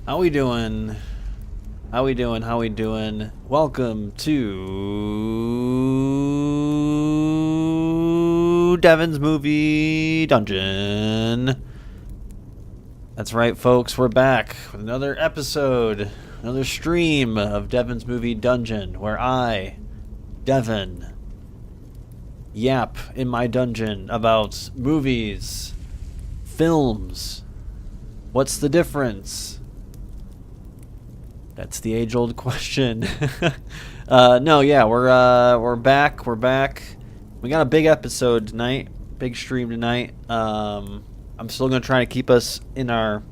How we doing? How we doing? How we doing? Welcome to Devon's Movie Dungeon. That's right, folks. We're back with another episode, another stream of Devon's Movie Dungeon, where I, Devon, yap in my dungeon about movies, films. What's the difference? That's the age-old question. No, yeah, we're back. We're back. We got a big episode tonight, big stream tonight. I'm still gonna try to keep us in our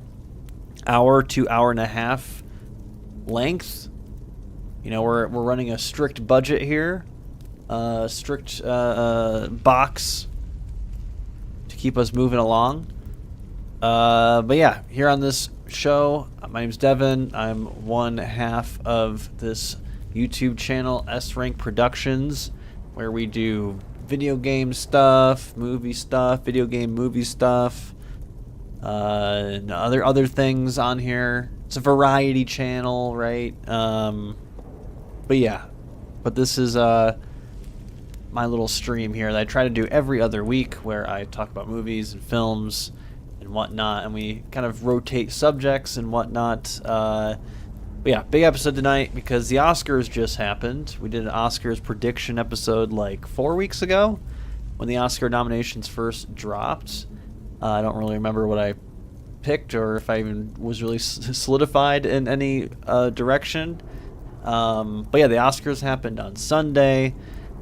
hour to hour and a half length. You know, we're running a strict budget here, strict box to keep us moving along. But yeah, here on this show, my name's Devon. I'm one half of this YouTube channel, srankproductions, where we do video game stuff, movie stuff, video game movie stuff, and other things on here. It's a variety channel, right? But yeah, but this is my little stream here that I try to do every other week, where I talk about movies and films and whatnot, and we kind of rotate subjects and whatnot. But yeah, big episode tonight because the Oscars just happened. We did an Oscars prediction episode like 4 weeks ago when the Oscar nominations first dropped. I don't really remember what I picked or if I even was really solidified in any direction. But yeah, the Oscars happened on Sunday.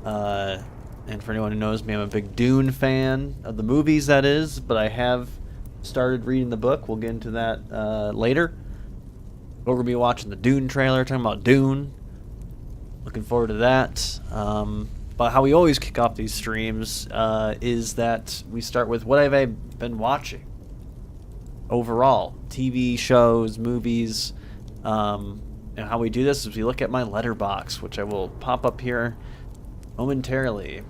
And for anyone who knows me, I'm a big Dune fan of the movies, that is, but I have started reading the book. We'll get into that later. We're going to be watching the Dune trailer, talking about Dune. Looking forward to that. But how we always kick off these streams is that we start with what have I been watching overall. TV shows, movies. And how we do this is we look at my letterbox, which I will pop up here momentarily.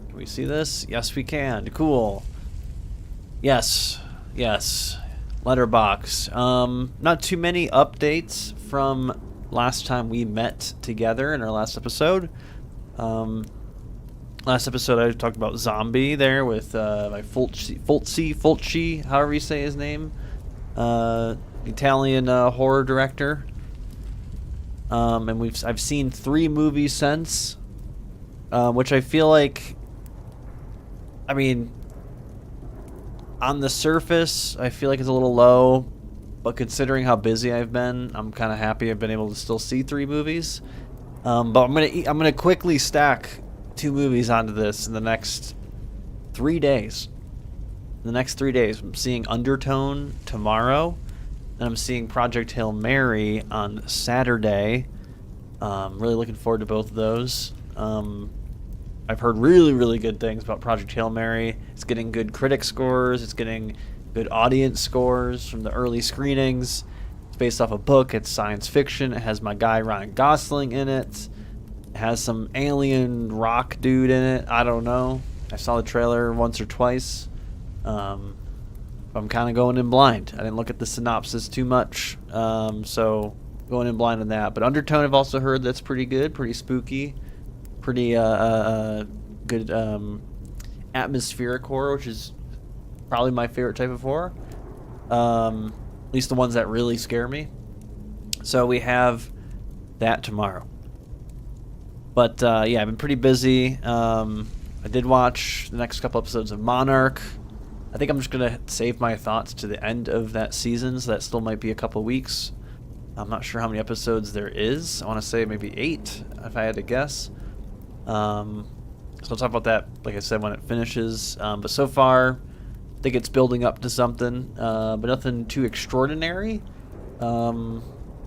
Can we see this? Yes, we can. Cool. Yes. Letterbox. Not too many updates from last time we met together in our last episode. Last episode I talked about Zombie there with my Fulci, however you say his name. Italian horror director. And I've seen 3 movies since, which I feel like, I mean, on the surface, I feel like it's a little low, but considering how busy I've been, I'm kind of happy I've been able to still see 3 movies. But I'm gonna quickly stack 2 movies onto this in the next 3 days. In the next 3 days, I'm seeing Undertone tomorrow, and I'm seeing Project Hail Mary on Saturday. Really looking forward to both of those. I've heard really, really good things about Project Hail Mary. It's getting good critic scores. It's getting good audience scores from the early screenings. It's based off a book. It's science fiction. It has my guy Ryan Gosling in it. It has some alien rock dude in it. I don't know. I saw the trailer once or twice. I'm kind of going in blind. I didn't look at the synopsis too much. So going in blind on that. But Undertone, I've also heard that's pretty good, pretty spooky. Pretty good atmospheric horror, which is probably my favorite type of horror. At least the ones that really scare me. So we have that tomorrow. But yeah, I've been pretty busy. I did watch the next couple episodes of Monarch. I think I'm just going to save my thoughts to the end of that season, so that still might be a couple weeks. I'm not sure how many episodes there is. I want to say maybe 8, if I had to guess. So I'll talk about that, like I said, when it finishes. But so far, I think it's building up to something, but nothing too extraordinary. But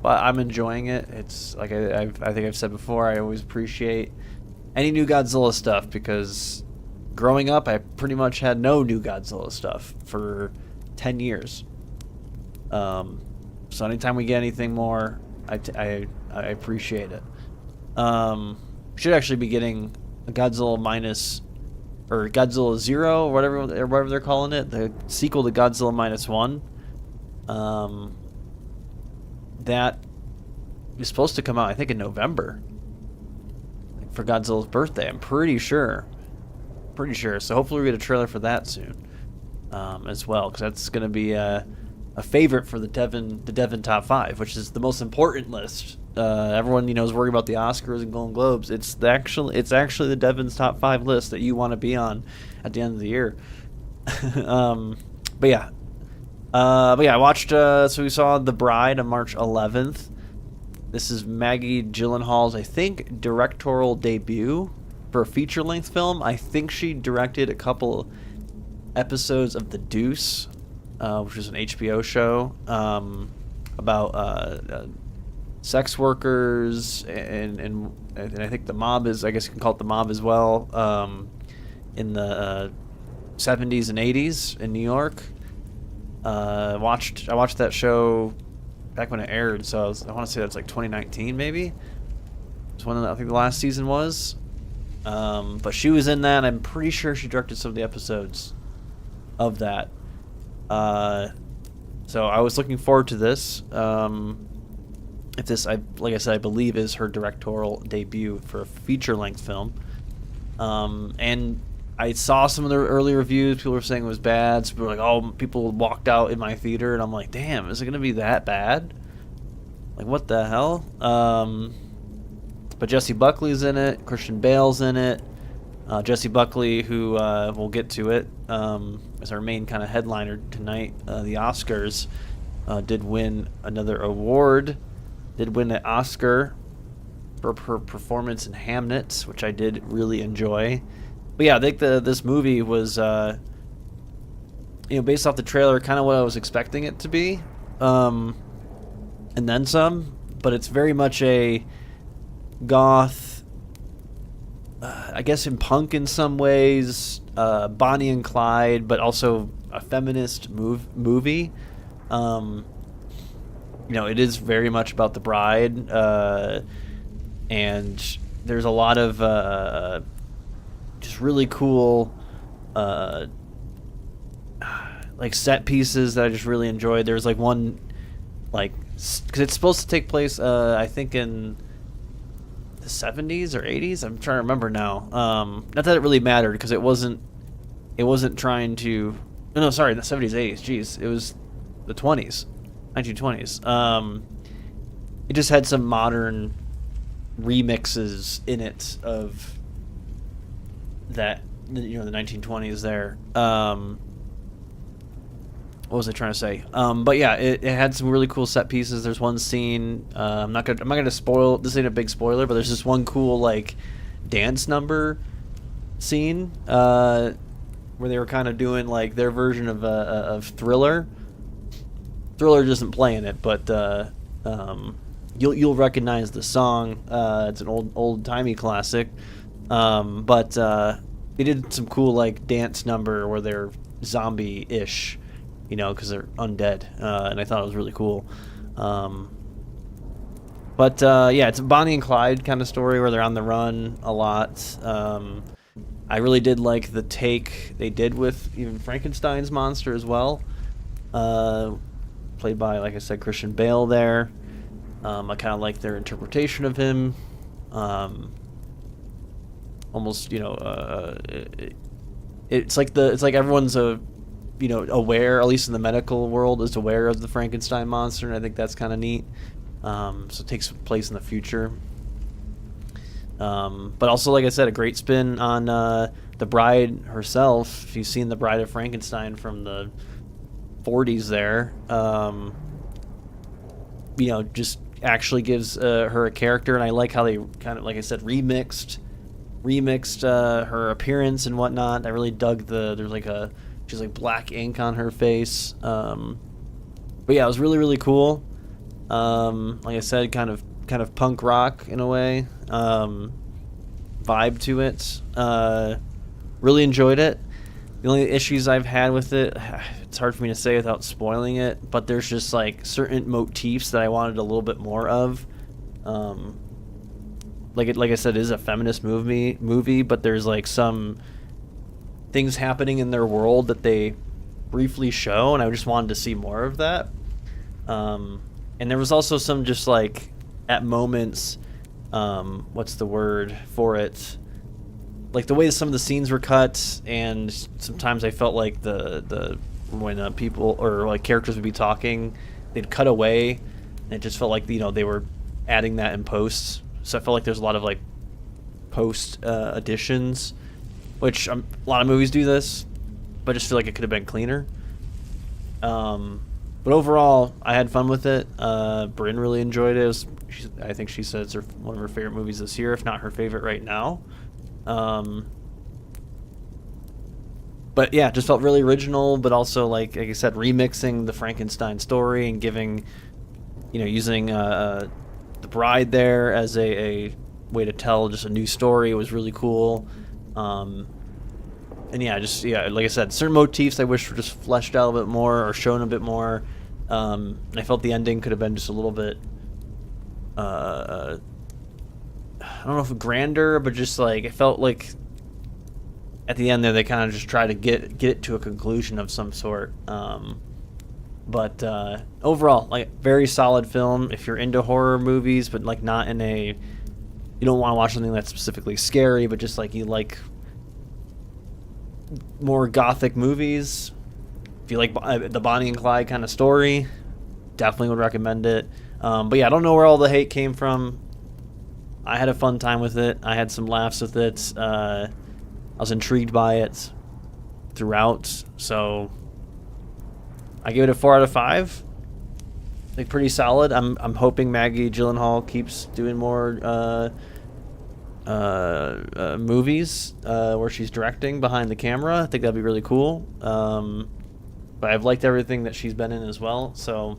I'm enjoying it. It's like I think I've said before, I always appreciate any new Godzilla stuff because growing up, I pretty much had no new Godzilla stuff for 10 years. So anytime we get anything more, I appreciate it. Should actually be getting a Godzilla minus or Godzilla Zero, or whatever they're calling it, the sequel to Godzilla -1. That is supposed to come out, I think, in November for Godzilla's birthday. I'm pretty sure. So hopefully we get a trailer for that soon, as well, because that's going to be a favorite for the Devon top 5, which is the most important list. Everyone, is worried about the Oscars and Golden Globes. It's actually the Devon's top 5 list that you want to be on at the end of the year. But yeah, I watched. So we saw The Bride on March 11th. This is Maggie Gyllenhaal's, I think, directorial debut for a feature-length film. I think she directed a couple episodes of The Deuce, which is an HBO show about sex workers, and I think the mob is, I guess you can call it the mob as well, in the 70s and 80s in New York. I watched that show back when it aired, so I want to say that's like 2019 maybe. It's when I think the last season was. But she was in that, and I'm pretty sure she directed some of the episodes of that. So I was looking forward to this. If this, like I said, I believe is her directorial debut for a feature-length film. And I saw some of the early reviews. People were saying it was bad. So people were like, "Oh, people walked out in my theater," and I'm like, "Damn, is it gonna be that bad? Like, what the hell?" But Jessie Buckley's in it. Christian Bale's in it. Jessie Buckley, who we'll get to it, is our main kind of headliner tonight. The Oscars did win another award. Did win an Oscar for her performance in Hamnet, which I did really enjoy. But yeah, I think this movie was, based off the trailer, kind of what I was expecting it to be, and then some. But it's very much a goth, I guess, in punk in some ways, Bonnie and Clyde, but also a feminist movie. It is very much about the bride, and there's a lot of just really cool like set pieces that I just really enjoyed. There's like one, like, because it's supposed to take place, I think, in the 70s or 80s. I'm trying to remember now. Not that it really mattered, because it wasn't trying to. No, sorry, the 70s, 80s. Jeez, it was the 20s, 1920s. It just had some modern remixes in it of that, the 1920s there. What was I trying to say? But yeah, it had some really cool set pieces. There's one scene. I'm not gonna spoil. This ain't a big spoiler, but there's this one cool like dance number scene where they were kind of doing like their version of Thriller. Thriller doesn't play in it, but you'll recognize the song. It's an old timey classic. But they did some cool like dance number where they're zombie-ish, because they're undead, and I thought it was really cool. But yeah, it's a Bonnie and Clyde kind of story where they're on the run a lot. I really did like the take they did with even Frankenstein's monster as well, played by, like I said, Christian Bale there. I kind of like their interpretation of him. Almost, it's like everyone's aware, at least in the medical world, is aware of the Frankenstein monster, and I think that's kind of neat. So it takes place in the future. But also, like I said, a great spin on the bride herself. If you've seen The Bride of Frankenstein from the 40s there, just actually gives her a character, and I like how they kind of, like I said, remixed her appearance and whatnot. I really dug she's like black ink on her face. But yeah, it was really, really cool. Like I said, kind of punk rock in a way, vibe to it. Really enjoyed it. The only issues I've had with it, it's hard for me to say without spoiling it, but there's just like certain motifs that I wanted a little bit more of. Like I said, it is a feminist movie, but there's like some things happening in their world that they briefly show, and I just wanted to see more of that. And there was also some just like at moments, what's the word for it? Like the way some of the scenes were cut, and sometimes I felt like the when people or like characters would be talking, they'd cut away, and it just felt like they were adding that in post. So I felt like there's a lot of like post additions, which a lot of movies do this, but I just feel like it could have been cleaner. But overall, I had fun with it. Bryn really enjoyed it. I think she said it's one of her favorite movies this year, if not her favorite right now. But yeah, just felt really original, but also like I said, remixing the Frankenstein story and giving, using the bride there as a way to tell just a new story was really cool. And yeah, like I said, certain motifs I wish were just fleshed out a bit more or shown a bit more. I felt the ending could have been just a little bit, I don't know if grander, but just like it felt like at the end there they kind of just try to get it to a conclusion of some sort. But overall, like very solid film if you're into horror movies, but like not in you don't want to watch something that's specifically scary, but just like you like more gothic movies. If you like the Bonnie and Clyde kind of story, definitely would recommend it. But yeah, I don't know where all the hate came from. I had a fun time with it. I had some laughs with it. I was intrigued by it throughout, so I give it a 4 out of 5. Like pretty solid. I'm hoping Maggie Gyllenhaal keeps doing more movies where she's directing behind the camera. I think that'd be really cool. But I've liked everything that she's been in as well, so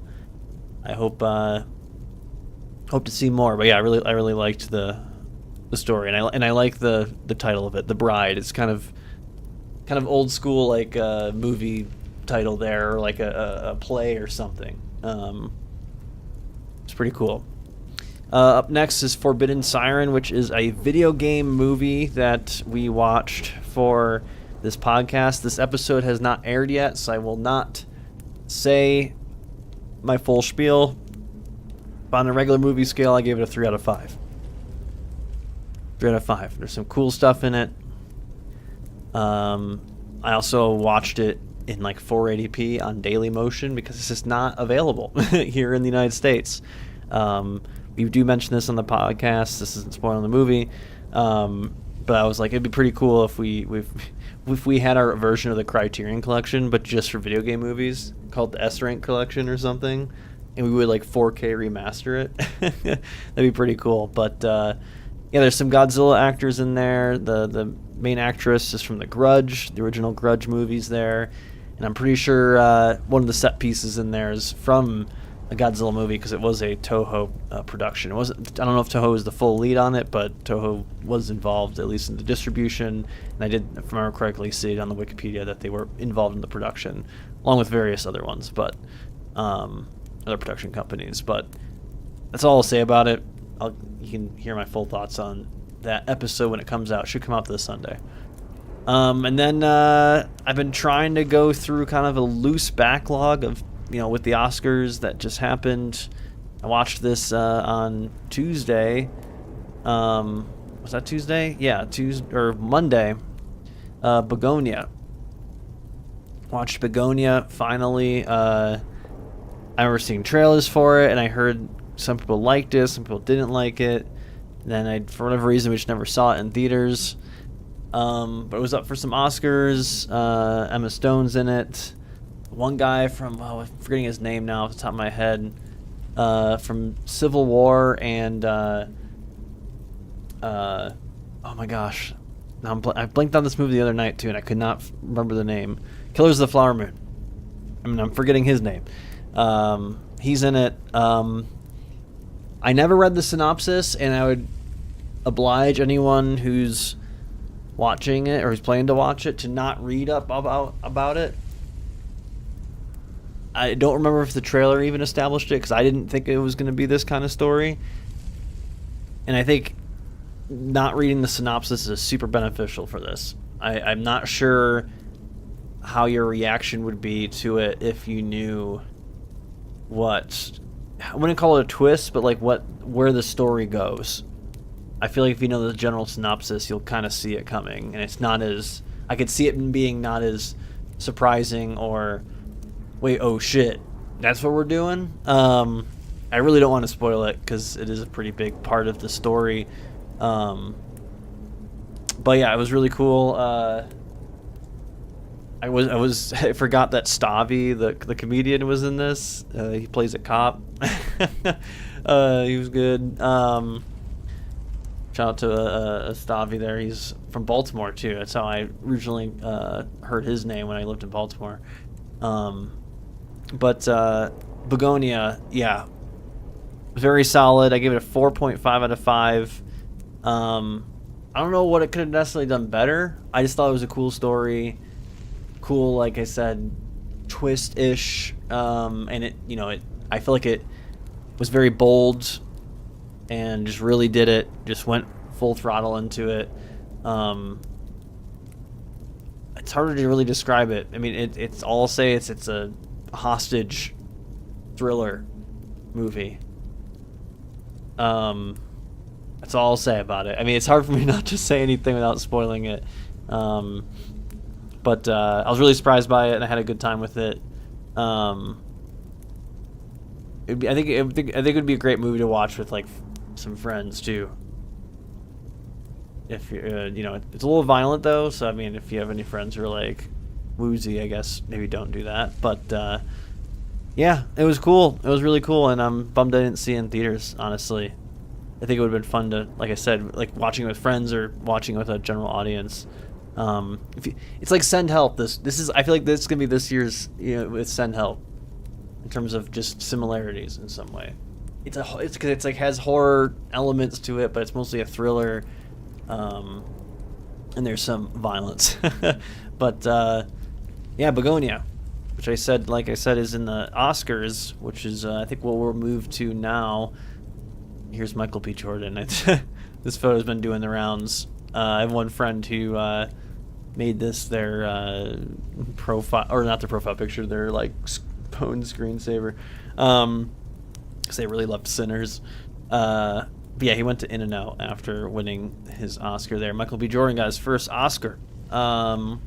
I hope to see more. But yeah, I really liked the story, and I like the title of it, The Bride. It's kind of old school, like movie title there, or like a play or something. It's pretty cool. Up next is Forbidden Siren, which is a video game movie that we watched for this podcast. This episode has not aired yet, so I will not say my full spiel. But on a regular movie scale, I gave it a 3 out of 5. 3 out of 5. There's some cool stuff in it. I also watched it in like 480p on Daily Motion because it's just not available here in the United States. We do mention this on the podcast. This isn't spoiling the movie, but I was like, it'd be pretty cool if we had our version of the Criterion Collection, but just for video game movies, called the S-Rank Collection or something, and we would like 4K remaster it. That'd be pretty cool. But yeah, there's some Godzilla actors in there. The main actress is from The Grudge, the original Grudge movies there, and I'm pretty sure one of the set pieces in there is from a Godzilla movie because it was a Toho production. I don't know if Toho was the full lead on it, but Toho was involved at least in the distribution, and I did, if I remember correctly, see it on the Wikipedia that they were involved in the production, along with various other ones, but other production companies. But that's all I'll say about it. You can hear my full thoughts on that episode when it comes out. It should come out this Sunday. And then I've been trying to go through kind of a loose backlog of, with the Oscars that just happened. I watched this on Tuesday. Was that Tuesday? Yeah, Tuesday or Monday. Begonia. Watched Begonia finally. I remember seeing trailers for it, and I heard some people liked it, some people didn't like it. Then for whatever reason, we just never saw it in theaters. But it was up for some Oscars. Emma Stone's in it. One guy from, I'm forgetting his name now off the top of my head, from Civil War and, oh my gosh. Now I blinked on this movie the other night too, and I could not remember the name. Killers of the Flower Moon. I'm forgetting his name. He's in it. I never read the synopsis, and I would oblige anyone who's watching it or who's planning to watch it to not read up about it. I don't remember if the trailer even established it, because I didn't think it was going to be this kind of story. And I think not reading the synopsis is super beneficial for this. I'm not sure how your reaction would be to it if you knew what, I wouldn't call it a twist, but like where the story goes. I feel like if you know the general synopsis, you'll kind of see it coming, and it's not as, I could see it being not as surprising or, wait, oh shit, that's what we're doing. I really don't want to spoil it because it is a pretty big part of the story. But yeah, it was really cool. I forgot that Stavi, the comedian, was in this. He plays a cop. He was good. Shout out to Stavi there. He's from Baltimore too. That's how I originally heard his name when I lived in Baltimore. But Begonia, yeah, very solid. I gave it a 4.5 out of 5. I don't know what it could have necessarily done better. I just thought it was a cool story. Cool, like I said, twist-ish, and it, I feel like it was very bold and just really did it, just went full throttle into it. It's harder to really describe it. I mean, it's all I'll say, it's a hostage thriller movie. That's all I'll say about it. I mean, it's hard for me not to say anything without spoiling it. But I was really surprised by it, and I had a good time with it. I think it would be a great movie to watch with like some friends too. If you're, it's a little violent though, so I mean, if you have any friends who are like woozy, I guess maybe don't do that. But yeah, it was cool. It was really cool, and I'm bummed I didn't see it in theaters. Honestly, I think it would have been fun to, like I said, like watching it with friends or watching it with a general audience. It's like Send Help. This is, I feel like this is gonna be this year's, with Send Help, in terms of just similarities in some way. It's because it's like has horror elements to it, but it's mostly a thriller, and there's some violence. But yeah, Begonia, which I said is in the Oscars, which is I think what we'll move to now. Here's Michael P. Jordan. This photo's been doing the rounds. I have one friend who made this their profile, or not their profile picture, their like phone screensaver, because they really loved Sinners. But yeah, he went to In-N-Out after winning his Oscar there. Michael B. Jordan got his first Oscar. But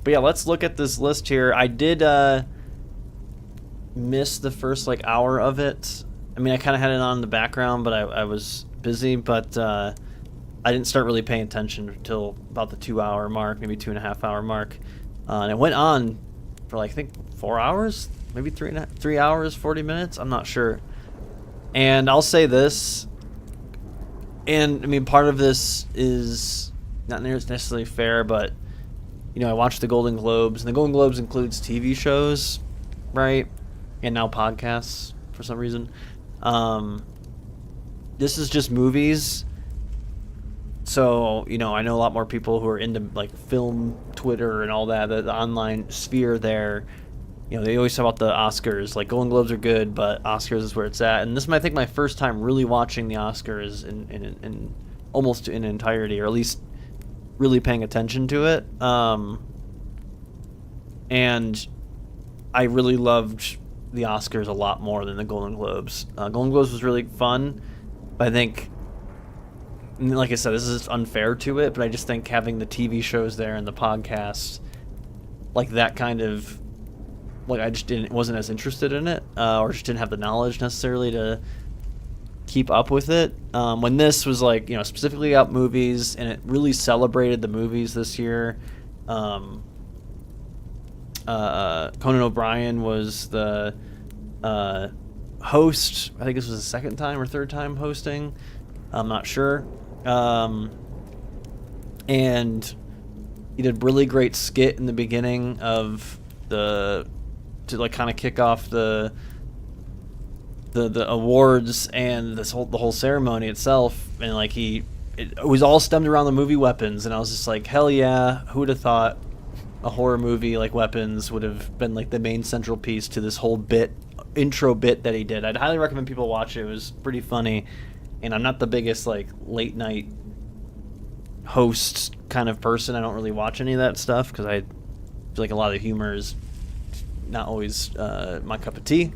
yeah, let's look at this list here. I did miss the first like hour of it. I mean, I kind of had it on in the background, but I was busy. But I didn't start really paying attention until about the 2-hour mark, maybe 2.5 hour mark. And it went on for like, I think 4 hours, maybe 3 hours, 40 minutes. I'm not sure. And I'll say this, and I mean, part of this is not necessarily fair, but I watched the Golden Globes, and the Golden Globes includes TV shows, right? And now podcasts for some reason. This is just movies. So, I know a lot more people who are into like film, Twitter, and all that, the online sphere there. They always talk about the Oscars. Like, Golden Globes are good, but Oscars is where it's at. And this is, I think, my first time really watching the Oscars in almost in entirety, or at least really paying attention to it. And I really loved the Oscars a lot more than the Golden Globes. Golden Globes was really fun, but I think, like I said, this is unfair to it, but I just think having the TV shows there and the podcasts, like that kind of, like I just wasn't as interested in it, or just didn't have the knowledge necessarily to keep up with it. When this was like, specifically about movies, and it really celebrated the movies this year. Conan O'Brien was the host. I think this was the second time or third time hosting. I'm not sure. And he did a really great skit in the beginning of to like kind of kick off the awards and the whole ceremony itself, and like it was all stemmed around the movie Weapons, and I was just like, hell yeah, who would have thought a horror movie like Weapons would have been like the main central piece to this whole intro bit that he did. I'd highly recommend people watch it. It was pretty funny, and I'm not the biggest like late night host kind of person. I don't really watch any of that stuff because I feel like a lot of the humor is not always my cup of tea.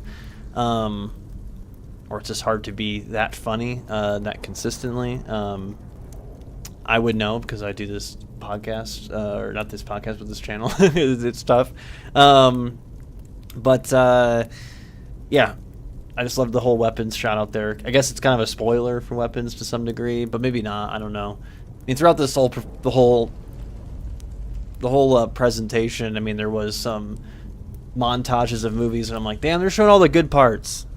Or it's just hard to be that funny that consistently. I would know because I do this podcast, or not this podcast, but this channel. It's tough. But yeah, I just love the whole weapons shot out there. I guess it's kind of a spoiler for weapons to some degree, but maybe not. I don't know. I mean, throughout this whole presentation, I mean, there was some montages of movies, and I'm like, damn, they're showing all the good parts.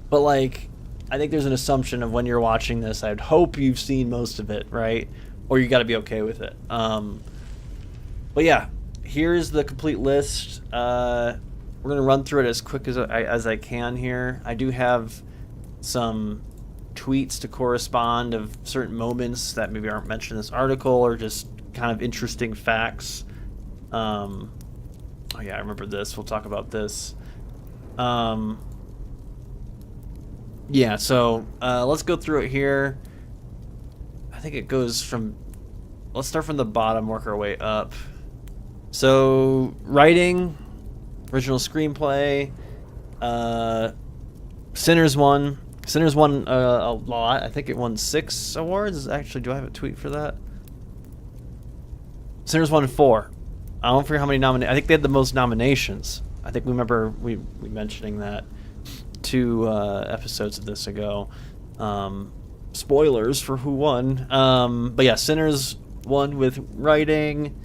But like, I think there's an assumption of when you're watching this, I'd hope you've seen most of it, right? Or you got to be okay with it. But yeah, here's the complete list. We're gonna run through it as quick as I can here. I do have some tweets to correspond of certain moments that maybe aren't mentioned in this article, or just kind of interesting facts. Oh yeah, I remember this. We'll talk about this. Yeah, so let's go through it here. I think it goes from... Let's start from the bottom, work our way up. So, writing, original screenplay, Sinners won. Sinners won a lot. I think it won 6 awards. Actually, do I have a tweet for that? Sinners won 4. I don't forget how many nominations. I think they had the most nominations. I think we remember we mentioning that 2 episodes of this ago. Spoilers for who won. But yeah, Sinners won with writing.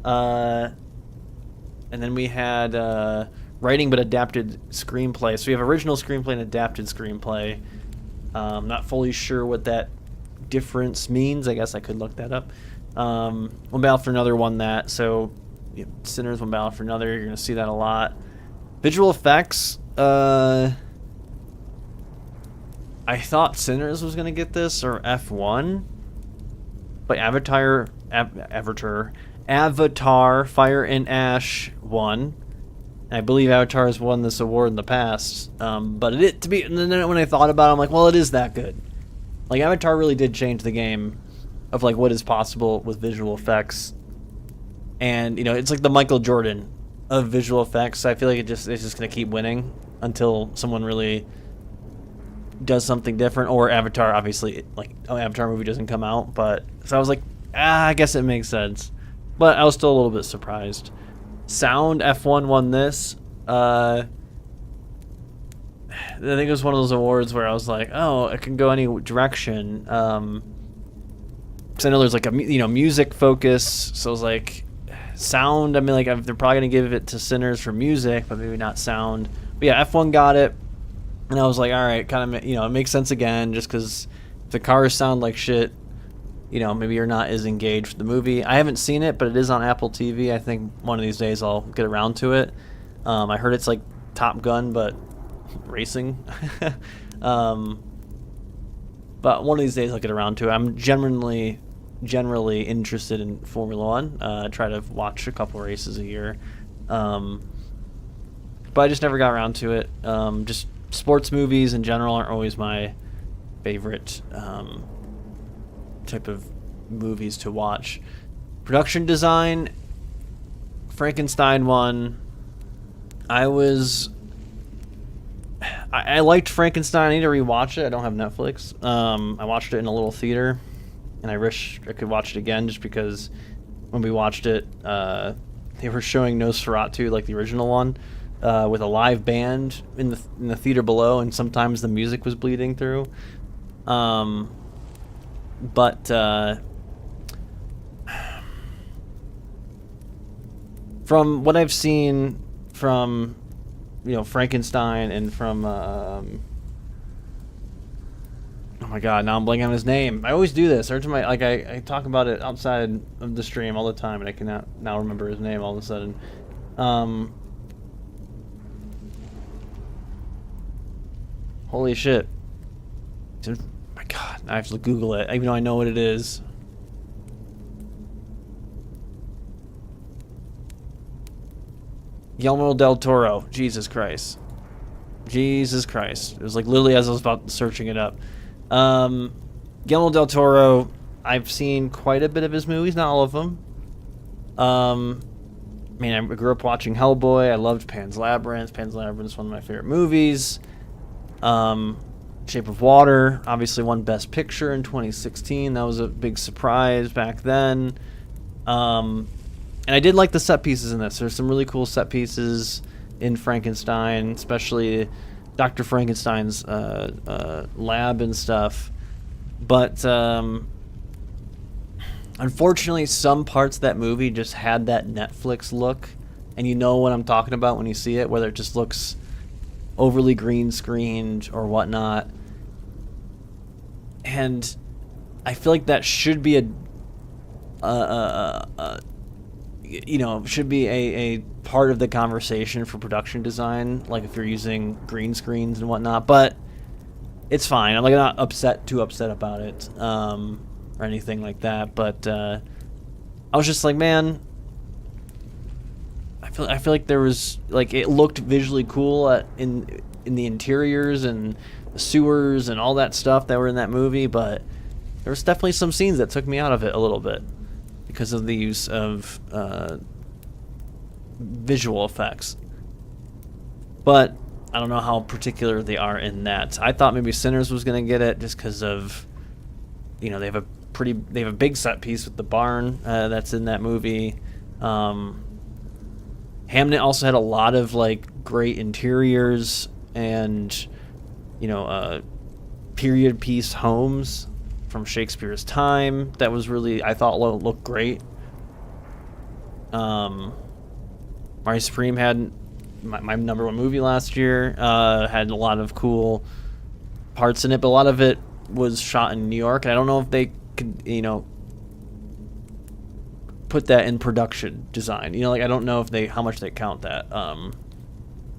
And then we had writing but adapted screenplay. So we have original screenplay and adapted screenplay. Not fully sure what that difference means. I guess I could look that up. One Battle for Another won that. So Sinners, One Battle for Another. You're going to see that a lot. Visual effects. I thought Sinners was going to get this, or F1. But Avatar, Fire and Ash won. And I believe Avatar has won this award in the past. But and then when I thought about it, I'm like, well, it is that good. Like, Avatar really did change the game of like what is possible with visual effects. And it's like the Michael Jordan of visual effects. I feel like it's just gonna keep winning until someone really does something different. Or Avatar, obviously, Avatar movie doesn't come out. But so I was like, I guess it makes sense. But I was still a little bit surprised. Sound, F1 won this. I think it was one of those awards where I was like, oh, it can go any direction. Because I know there's like a music focus. So I was like, sound. I mean, like they're probably gonna give it to Sinners for music, but maybe not sound. But yeah, F1 got it, and I was like, all right, kind of, it makes sense again, just because if the cars sound like shit, maybe you're not as engaged with the movie. I haven't seen it, but it is on Apple TV. I think one of these days I'll get around to it. I heard it's like Top Gun, but racing. But one of these days I'll get around to it. I'm generally interested in Formula One. I try to watch a couple races a year. But I just never got around to it. Just sports movies in general aren't always my favorite type of movies to watch. Production design, Frankenstein won. I liked Frankenstein. I need to rewatch it. I don't have Netflix. I watched it in a little theater, and I wish I could watch it again, just because when we watched it, they were showing Nosferatu, like the original one, with a live band in the theater below, and sometimes the music was bleeding through. But from what I've seen from Frankenstein and from oh my god, now I'm blanking on his name. I always do this. Every time I talk about it outside of the stream all the time, and I cannot now remember his name all of a sudden. Holy shit. Oh my god, I have to Google it, even though I know what it is. Guillermo del Toro. Jesus Christ. It was like literally as I was about searching it up. Guillermo del Toro I've seen quite a bit of his movies, not all of them. I mean, I grew up watching Hellboy. I loved Pan's Labyrinth. Pan's Labyrinth is one of my favorite movies. Shape of Water obviously won Best Picture in 2016. That was a big surprise back then. And I did like the set pieces in this. There's some really cool set pieces in Frankenstein, especially Dr. Frankenstein's lab and stuff. But unfortunately, some parts of that movie just had that Netflix look. And you know what I'm talking about when you see it, whether it just looks overly green screened or whatnot. And I feel like that should be should be a part of the conversation for production design, like if you're using green screens and whatnot. But it's fine. I'm like not too upset about it or anything like that. But I was just like, man, I feel like there was like it looked visually cool in the interiors and the sewers and all that stuff that were in that movie, but there was definitely some scenes that took me out of it a little bit because of the use of visual effects. But I don't know how particular they are in that. I thought maybe Sinners was going to get it just because of, they have a big set piece with the barn that's in that movie. Hamnet also had a lot of like great interiors and period piece homes from Shakespeare's time that was really, I thought, looked great. Marty Supreme had my number one movie last year, had a lot of cool parts in it, but a lot of it was shot in New York, and I don't know if they could put that in production design. I don't know if how much they count that.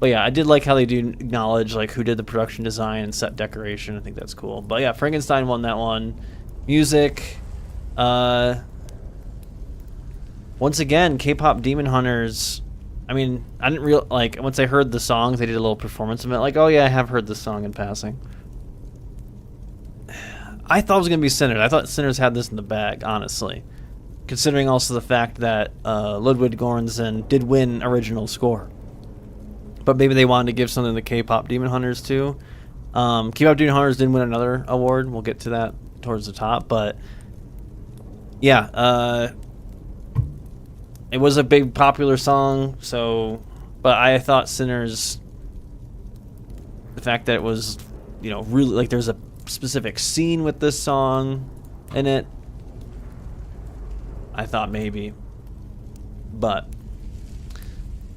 But yeah, I did like how they do acknowledge like who did the production design and set decoration. I think that's cool. But yeah, Frankenstein won that one. Music, once again, K-pop Demon Hunters. I mean, I didn't once I heard the songs, they did a little performance of it. Like, oh yeah, I have heard this song in passing. I thought it was gonna be Sinners. I thought Sinners had this in the bag, honestly. Considering also the fact that Ludwig Göransson did win original score. But maybe they wanted to give something to K-pop Demon Hunters too. K-pop Demon Hunters did win another award. We'll get to that towards the top. But yeah, it was a big popular song. But I thought Sinners, the fact that it was, really like there's a specific scene with this song in it, I thought maybe. But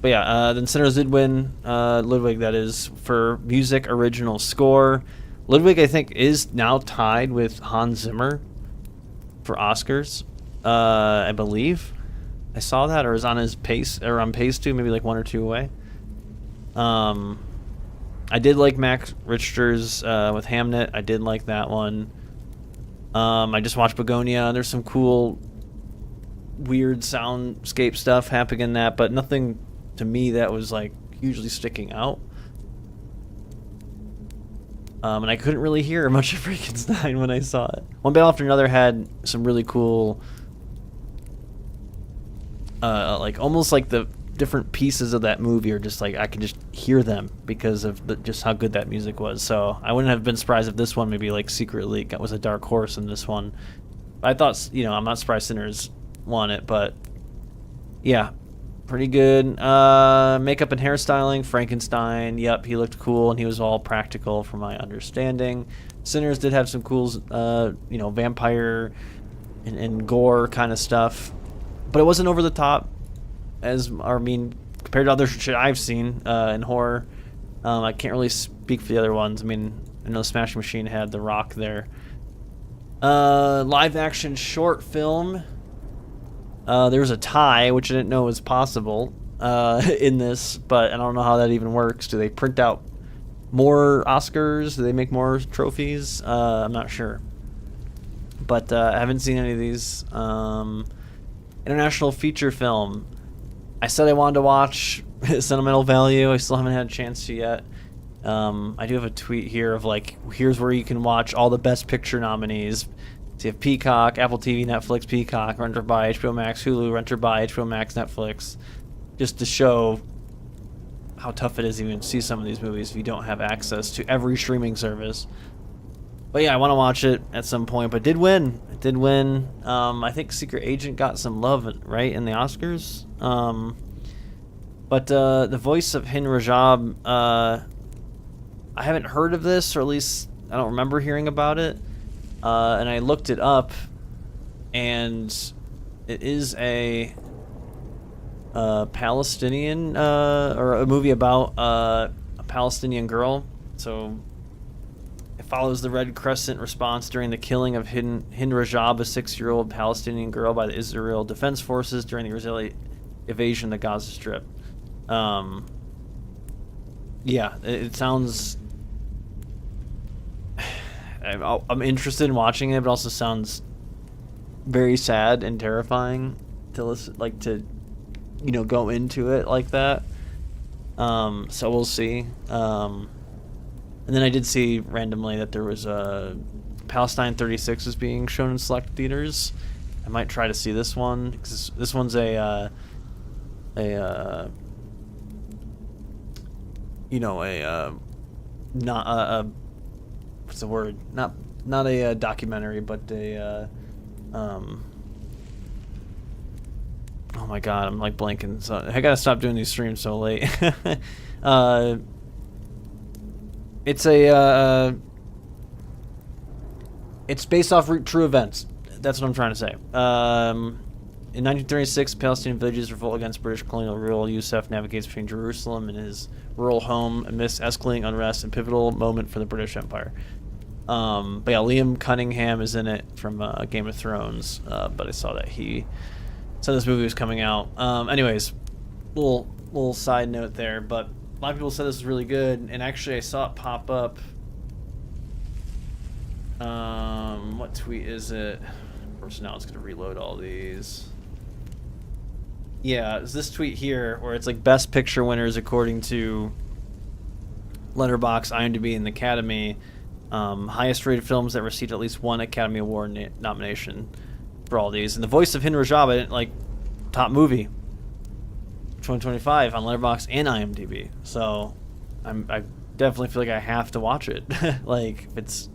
yeah, then Sinners did win Ludwig, that is, for music original score. Ludwig, I think, is now tied with Hans Zimmer for Oscars, I believe. I saw that, or is on his pace, or on pace too, maybe like 1 or 2 away. I did like Max Richter's with Hamnet. I did like that one. I just watched Begonia. There's some cool, weird soundscape stuff happening in that, but nothing to me that was like hugely sticking out. And I couldn't really hear much of Frankenstein when I saw it. One bit after another had some really cool, like almost like the different pieces of that movie are just like I can just hear them because of just how good that music was. So I wouldn't have been surprised if this one maybe like secretly was a dark horse in this one. I thought, I'm not surprised Sinners won it, but yeah, pretty good. Makeup and hairstyling, Frankenstein. Yep, he looked cool, and he was all practical from my understanding. Sinners did have some cool, vampire and gore kind of stuff, but it wasn't over the top compared to other shit I've seen in horror. I can't really speak for the other ones. I mean, I know Smashing Machine had The Rock there. Live action short film. There was a tie, which I didn't know was possible in this, but I don't know how that even works. Do they print out more Oscars? Do they make more trophies? I'm not sure. But I haven't seen any of these. International feature film. I said I wanted to watch Sentimental Value. I still haven't had a chance to yet. I do have a tweet here of like, here's where you can watch all the Best Picture nominees. So you have Peacock, Apple TV, Netflix, Peacock, rented by HBO Max, Hulu, rented by HBO Max, Netflix, just to show how tough it is even to see some of these movies if you don't have access to every streaming service. But yeah, I want to watch it at some point. But it did win. I think Secret Agent got some love, right, in the Oscars. But the voice of Hind Rajab, I haven't heard of this, or at least I don't remember hearing about it. And I looked it up, and it is a Palestinian, or a movie about a Palestinian girl. So it follows the Red Crescent response during the killing of Hind Rajab, a 6-year-old Palestinian girl, by the Israel Defense Forces during the Israeli invasion of the Gaza Strip. Yeah, it sounds... I'm interested in watching it, but also sounds very sad and terrifying to listen, like, to, you know, go into it like that. So we'll see. And then I did see randomly that there was Palestine 36 is being shown in select theaters. I might try to see this one, because this one's a you know, not a what's the word? Not a documentary, but a oh my god, I'm like blanking. So I gotta stop doing these streams so late. It's it's based off true events. That's what I'm trying to say. In 1936, Palestinian villages revolt against British colonial rule. Youssef navigates between Jerusalem and his rural home amidst escalating unrest and pivotal moment for the British Empire. But yeah, Liam Cunningham is in it from Game of Thrones. But I saw that he said this movie was coming out. Anyways, little side note there. But a lot of people said this was really good, and actually I saw it pop up. What tweet is it? Of course, now it's gonna reload all these. Yeah, it's this tweet here where it's like best picture winners according to Letterboxd, IMDb, and the Academy. Highest rated films that received at least one Academy Award nomination for all these. And the voice of Hind Rajab, I didn't, like, top movie 2025 on Letterboxd and IMDb. So I definitely feel like I have to watch it. Like, if it's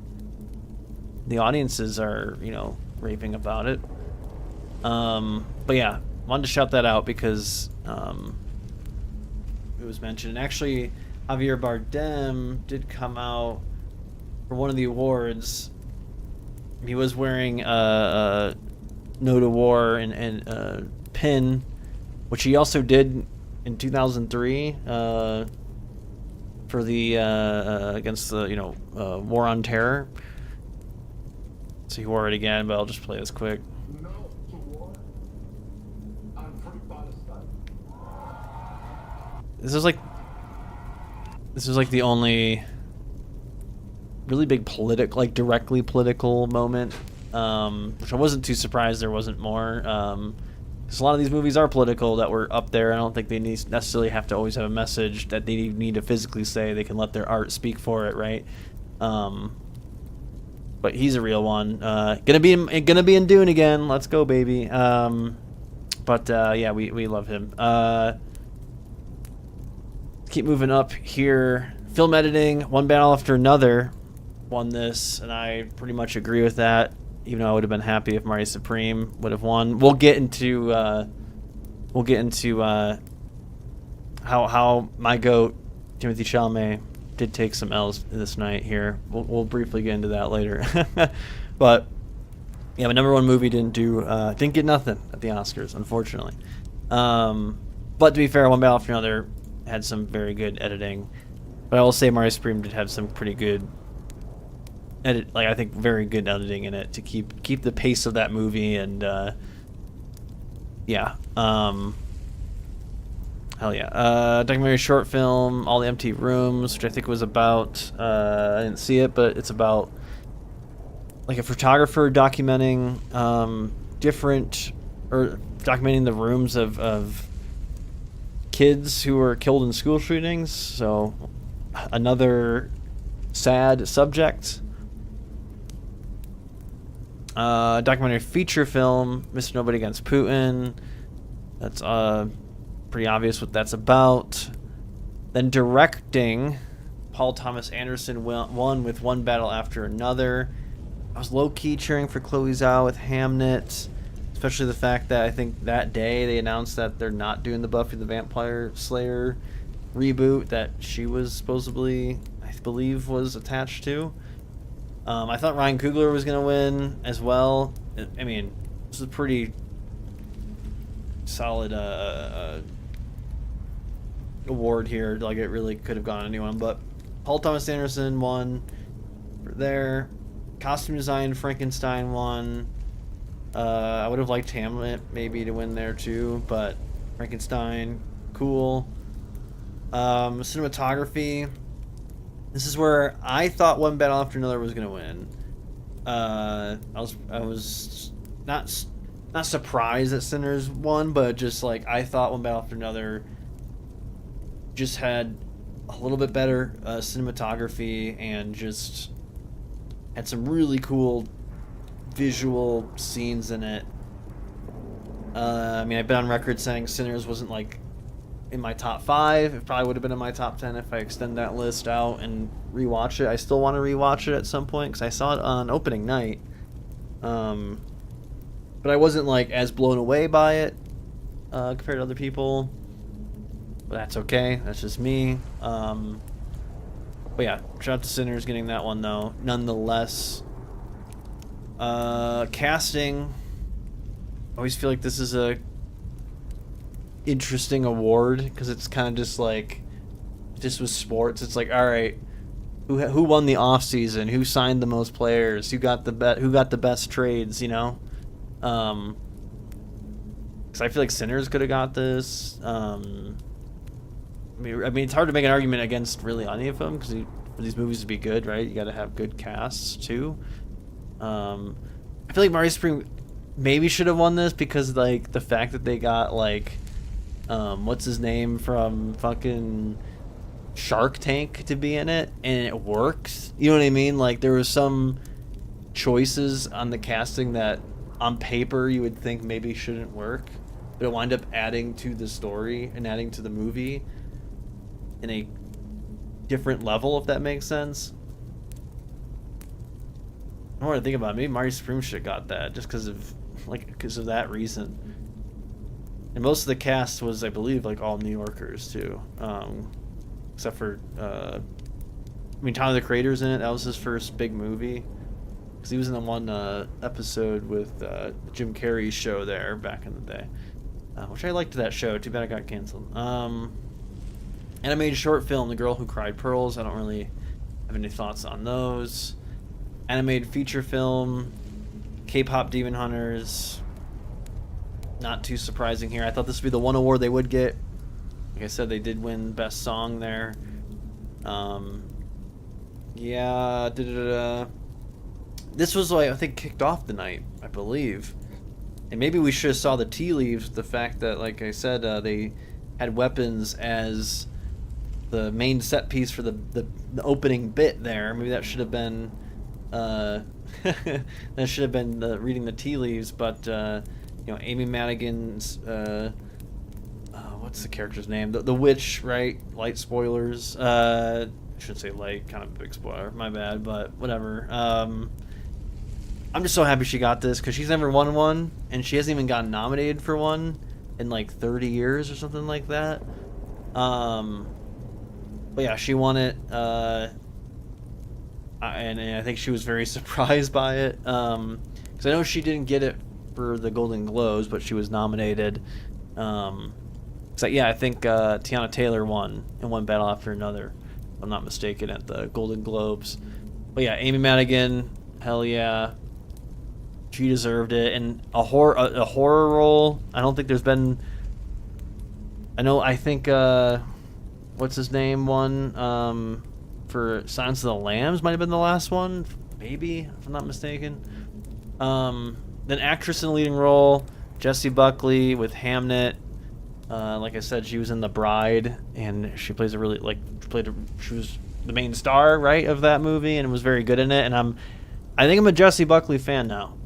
the audiences are, you know, raving about it. But yeah, wanted to shout that out because it was mentioned. And actually, Javier Bardem did come out for one of the awards. He was wearing a No to War and pin, which he also did in 2003 for the against the, you know, war on terror. So he wore it again, but I'll just play this quick. No to war. I'm free Palestine. This is like the only really big like directly political moment, which I wasn't too surprised there wasn't more. Because a lot of these movies are political that were up there. I don't think they necessarily have to always have a message that they need to physically say. They can let their art speak for it, right? But he's a real one. Gonna be in Dune again. Let's go, baby. But yeah, we love him. Keep moving up here. Film editing, One Battle After Another won this, and I pretty much agree with that. Even though I would have been happy if Marty Supreme would have won. We'll get into how my GOAT Timothée Chalamet did take some L's this night here. We'll briefly get into that later. But yeah, my number one movie didn't get nothing at the Oscars, unfortunately. But to be fair, One Battle After Another had some very good editing. But I will say Marty Supreme did have some pretty good I think very good editing in it to keep the pace of that movie. And yeah, hell yeah. Documentary short film, All the Empty Rooms, which I think was about, I didn't see it, but it's about like a photographer documenting documenting the rooms of kids who were killed in school shootings. So another sad subject. Documentary feature film, Mr. Nobody Against Putin. That's pretty obvious what that's about. Then directing, Paul Thomas Anderson won with One Battle After Another. I was low-key cheering for Chloe Zhao with Hamnet, especially the fact that I think that day they announced that they're not doing the Buffy the Vampire Slayer reboot that she was supposedly, I believe, was attached to. I thought Ryan Coogler was going to win as well. I mean, this is a pretty solid award here. Like, it really could have gone anyone, but Paul Thomas Anderson won for there. Costume design, Frankenstein won. I would have liked Hamlet maybe to win there too, but Frankenstein, cool. Cinematography. This is where I thought One Battle After Another was gonna win. I was not surprised that Sinners won, but just like I thought One Battle After Another just had a little bit better cinematography and just had some really cool visual scenes in it. I mean, I've been on record saying Sinners wasn't like in my top 5. It probably would have been in my top 10 if I extend that list out and rewatch it. I still want to rewatch it at some point because I saw it on opening night. But I wasn't like as blown away by it compared to other people. But that's okay. That's just me. But yeah, shout out to Sinners getting that one though. Nonetheless, casting. I always feel like this is a interesting award because it's kind of just like, just with sports, it's like, all right, who won the off season? Who signed the most players? Who got the best trades? You know, because I feel like Sinners could have got this. I mean, it's hard to make an argument against really any of them because for these movies to be good, right? You got to have good casts too. I feel like Marty Spring maybe should have won this because like the fact that they got like, what's his name from fucking Shark Tank to be in it, and it works. You know what I mean? Like there was some choices on the casting that on paper you would think maybe shouldn't work, but it wind up adding to the story and adding to the movie in a different level, if that makes sense. I don't want to think about it. Maybe Marty Supreme should have got that just because of that reason. And most of the cast was, I believe, like all New Yorkers too, except for I mean, Tyler the Creator's in it. That was his first big movie because he was in the one episode with Jim Carrey's show there back in the day, which I liked that show. Too bad it got canceled. Animated short film, The Girl Who Cried Pearls. I don't really have any thoughts on those. Animated feature film, K-pop Demon Hunters. Not too surprising here. I thought this would be the one award they would get. Like I said, they did win best song there. Yeah, this was like, I think, kicked off the night, I believe. And maybe we should have saw the tea leaves. The fact that, like I said, they had weapons as the main set piece for the opening bit there. Maybe that should have been reading the tea leaves. But you know, Amy Madigan's what's the character's name? The witch, right? Light spoilers. I should say light, kind of a big spoiler. My bad, but whatever. I'm just so happy she got this because she's never won one, and she hasn't even gotten nominated for one in like 30 years or something like that. But yeah, she won it, and I think she was very surprised by it because I know she didn't get it for the Golden Globes, but she was nominated. So yeah, I think Tiana Taylor won in One Battle After Another, if I'm not mistaken, at the Golden Globes. But yeah, Amy Madigan, hell yeah, she deserved it. And a horror role. I don't think there's been. I think what's his name won for Silence of the Lambs might have been the last one, maybe, if I'm not mistaken. Then actress in the leading role, Jessie Buckley with Hamnet. Like I said, she was in The Bride, and she plays she was the main star, right, of that movie, and was very good in it. And I think I'm a Jessie Buckley fan now.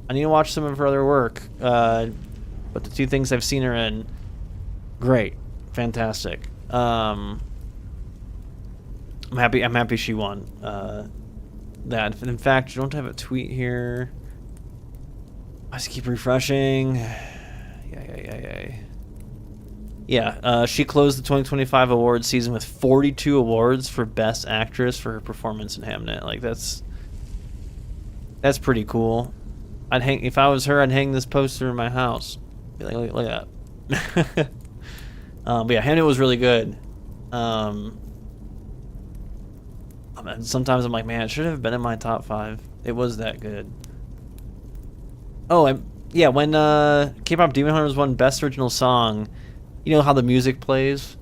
I need to watch some of her other work. But the two things I've seen her in, great, fantastic. I'm happy she won. That. In fact, I don't have a tweet here. I just keep refreshing. Yeah, she closed the 2025 awards season with 42 awards for Best Actress for her performance in Hamnet. Like, that's pretty cool. If I was her, I'd hang this poster in my house. Be like, look at that. But yeah, Hamnet was really good. Sometimes I'm like, man, it should have been in my top 5. It was that good. Oh, yeah, when K-Pop Demon Hunters won Best Original Song, you know how the music plays,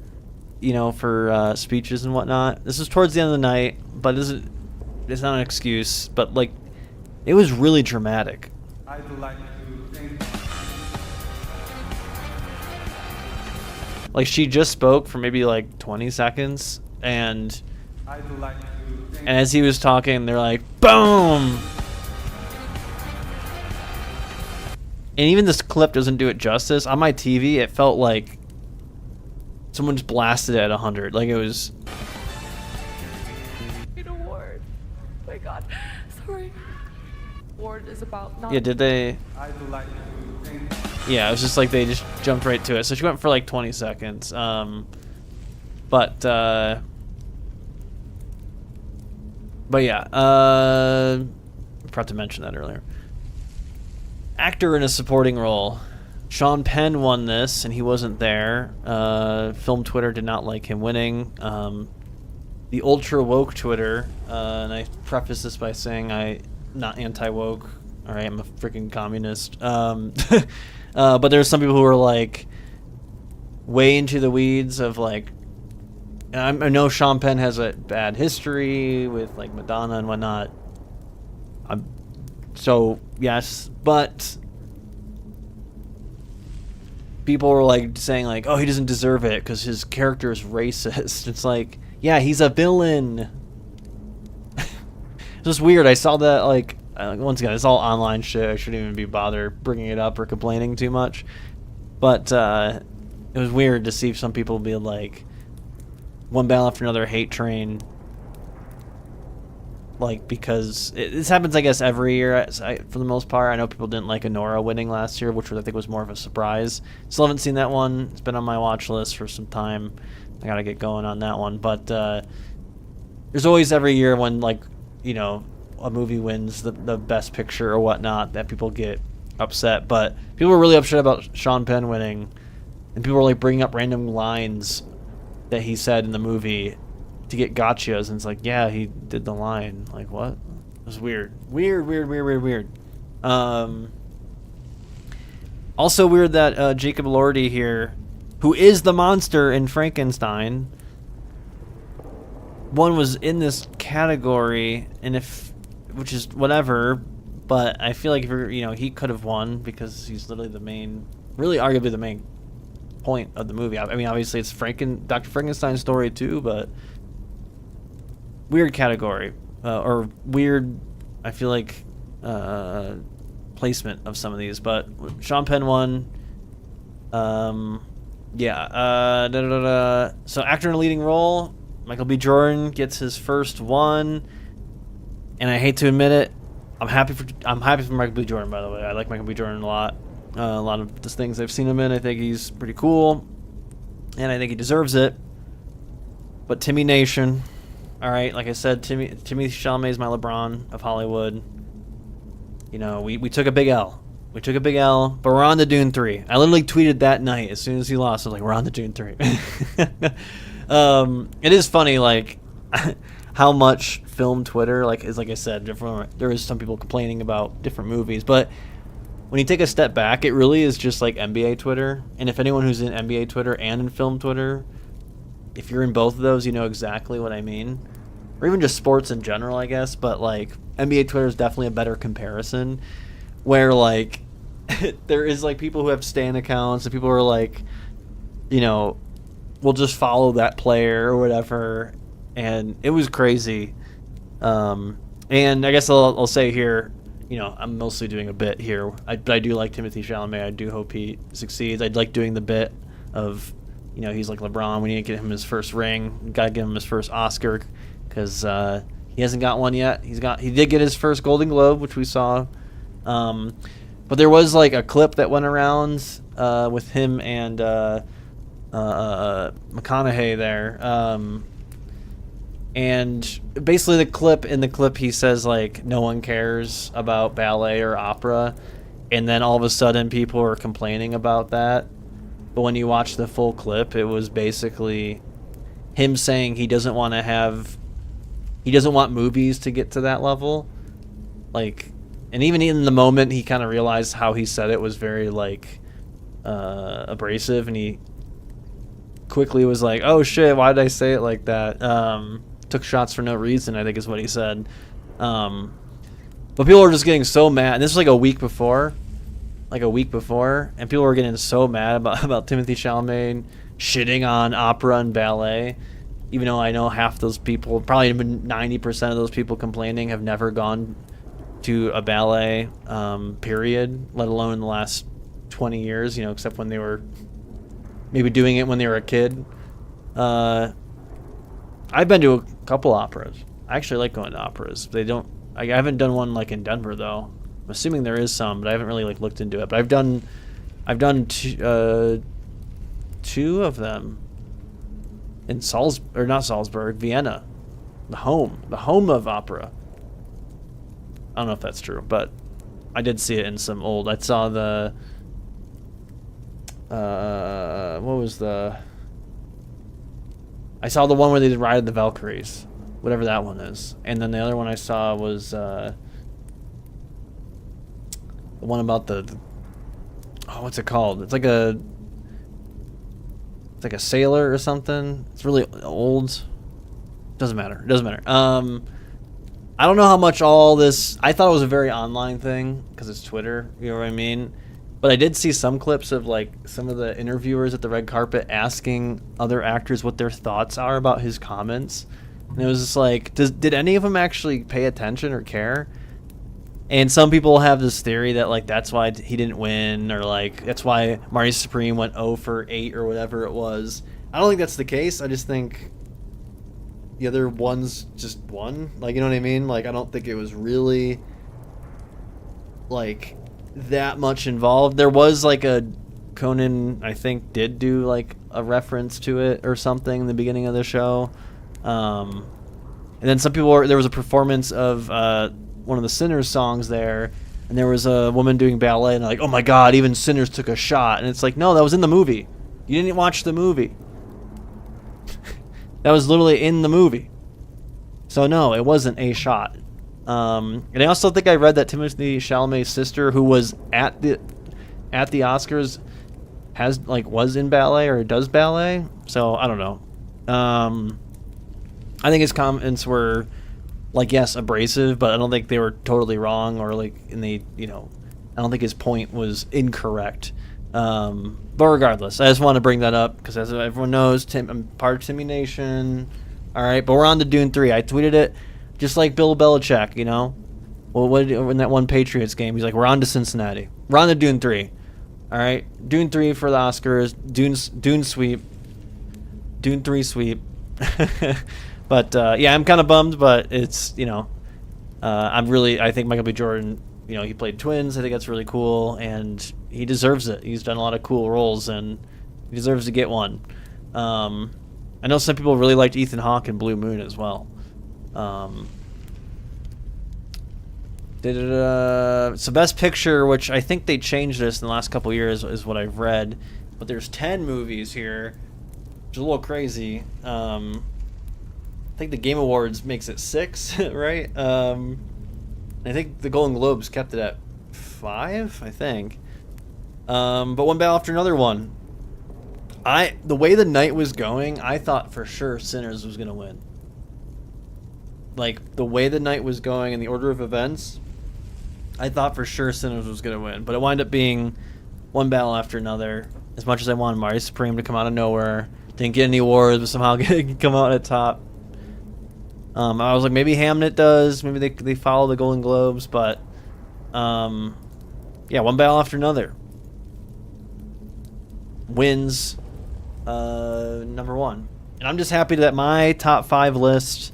you know, for speeches and whatnot. This was towards the end of the night, but it's not an excuse. But like, it was really dramatic. I'd like to thank. Like, she just spoke for maybe like 20 seconds, and I'd like to thank. and as he was talking, they're like, boom. And even this clip doesn't do it justice. On my TV, it felt like someone just blasted it at 100. Like, it was... An award. Oh my god. Sorry. Award is about not... Yeah, did they... I'd like to thank. Yeah, it was just like they just jumped right to it. So she went for like 20 seconds. But yeah, I forgot to mention that earlier. Actor in a supporting role. Sean Penn won this, and he wasn't there. Film Twitter did not like him winning. The ultra woke Twitter, and I preface this by saying I'm not anti-woke. All right, I'm a freaking communist. But there's some people who are like way into the weeds of like. I know Sean Penn has a bad history with like Madonna and whatnot. So yes, but people were like saying like, "Oh, he doesn't deserve it because his character is racist." It's like, yeah, he's a villain. It's just weird. I saw that like once again, it's all online shit. I shouldn't even be bothered bringing it up or complaining too much. But it was weird to see some people be like, one battle after another, hate train. Like, because this happens, I guess, every year for the most part. I know people didn't like Honora winning last year, which I think was more of a surprise. Still haven't seen that one. It's been on my watch list for some time. I gotta get going on that one. But there's always every year when, like, you know, a movie wins the best picture or whatnot that people get upset. But people were really upset about Sean Penn winning, and people were like bringing up random lines that he said in the movie to get gotchas, and it's like, yeah, he did the line. Like, what? It was weird. Weird. Also weird that Jacob Elordi here, who is the monster in Frankenstein, one was in this category, and which is whatever, but I feel like if he could have won because he's literally really arguably the main point of the movie. I mean, obviously it's Dr. Frankenstein's story too, but weird category, or weird, I feel like, placement of some of these. But Sean Penn won. Yeah. So actor in a leading role, Michael B. Jordan gets his first one, and I hate to admit it, I'm happy for Michael B. Jordan. By the way, I like Michael B. Jordan a lot. A lot of the things I've seen him in, I think he's pretty cool, and I think he deserves it. But Timmy Nation. All right, like I said, Timmy Chalamet is my LeBron of Hollywood. You know, we took a big L. We took a big L, but we're on to Dune 3. I literally tweeted that night as soon as he lost. I was like, we're on to Dune 3. It is funny, like, how much film Twitter, like I said, there is some people complaining about different movies, but when you take a step back, it really is just like NBA Twitter. And if anyone who's in NBA Twitter and in film Twitter, if you're in both of those, you know exactly what I mean. Or even just sports in general, I guess. But like NBA Twitter is definitely a better comparison, where like there is like people who have stan accounts and people who are like, you know, will just follow that player or whatever. And it was crazy. And I guess I'll say here, you know, I'm mostly doing a bit here. But I do like Timothée Chalamet. I do hope he succeeds. I'd like doing the bit of, you know, he's like LeBron. We need to get him his first ring. Got to give him his first Oscar because he hasn't got one yet. He did get his first Golden Globe, which we saw. But there was like a clip that went around with him and McConaughey there. And basically in the clip he says like no one cares about ballet or opera, and then all of a sudden people are complaining about that. But when you watch the full clip, it was basically him saying he doesn't want movies to get to that level. Like, and even in the moment he kind of realized how he said it was very like abrasive, and he quickly was like, oh shit, why did I say it like that? Took shots for no reason, I think is what he said. But people were just getting so mad, and this was like a week before, and people were getting so mad about Timothée Chalamet shitting on opera and ballet, even though I know half those people, probably 90% of those people complaining, have never gone to a ballet, period, let alone in the last 20 years, you know, except when they were maybe doing it when they were a kid. I've been to a couple operas. I actually like going to operas. I haven't done one like in Denver though. I'm assuming there is some, but I haven't really like looked into it. But I've done two of them in Vienna, the home of opera. I don't know if that's true, but I did see it in some old. I saw the I saw the one where they ride the Valkyries, whatever that one is, and then the other one I saw was the one about what's it called? It's like a sailor or something. It's really old. Doesn't matter. I don't know how much all this. I thought it was a very online thing because it's Twitter. You know what I mean? But I did see some clips of like some of the interviewers at the red carpet asking other actors what their thoughts are about his comments, and it was just like, did any of them actually pay attention or care? And some people have this theory that like that's why he didn't win, or like that's why Marty Supreme went 0 for 8 or whatever it was. I don't think that's the case. I just think the other ones just won. Like, you know what I mean? Like, I don't think it was really like that much involved. There was like a Conan, I think, did do like a reference to it or something in the beginning of the show. And then there was a performance of one of the Sinners songs there, and there was a woman doing ballet, and they're like, oh my god, even Sinners took a shot. And it's like, no, that was in the movie. You didn't watch the movie. That was literally in the movie. So no, it wasn't a shot. And I also think I read that Timothée Chalamet's sister, who was at the Oscars, was in ballet or does ballet. So I don't know. I think his comments were like, yes, abrasive, but I don't think they were totally wrong, or like I don't think his point was incorrect. But regardless, I just want to bring that up because, as everyone knows, I'm part of Timmy Nation. All right, but we're on to Dune 3. I tweeted it, just like Bill Belichick, you know. Well, in that one Patriots game, he's like, we're on to Cincinnati. We're on to Dune 3. All right, Dune 3 for the Oscars. Dune sweep. Dune 3 sweep. But yeah, I'm kind of bummed, but it's, I think Michael B. Jordan, he played twins. I think that's really cool, and he deserves it. He's done a lot of cool roles, and he deserves to get one. I know some people really liked Ethan Hawke in Blue Moon as well. So Best Picture, which I think they changed this in the last couple years, is what I've read. But there's 10 movies here, which is a little crazy. I think the Game Awards makes it 6, right? I think the Golden Globes kept it at 5, I think. But one battle after another one. The way the night was going, I thought for sure Sinners was going to win. Like, the way the night was going in the order of events, I thought for sure Sinners was going to win. But it wound up being one battle after another. As much as I wanted Marty Supreme to come out of nowhere, didn't get any awards, but somehow come out at top. I was like, maybe Hamnet does. Maybe they follow the Golden Globes, but Yeah, one battle after another wins number one. And I'm just happy that my top 5 list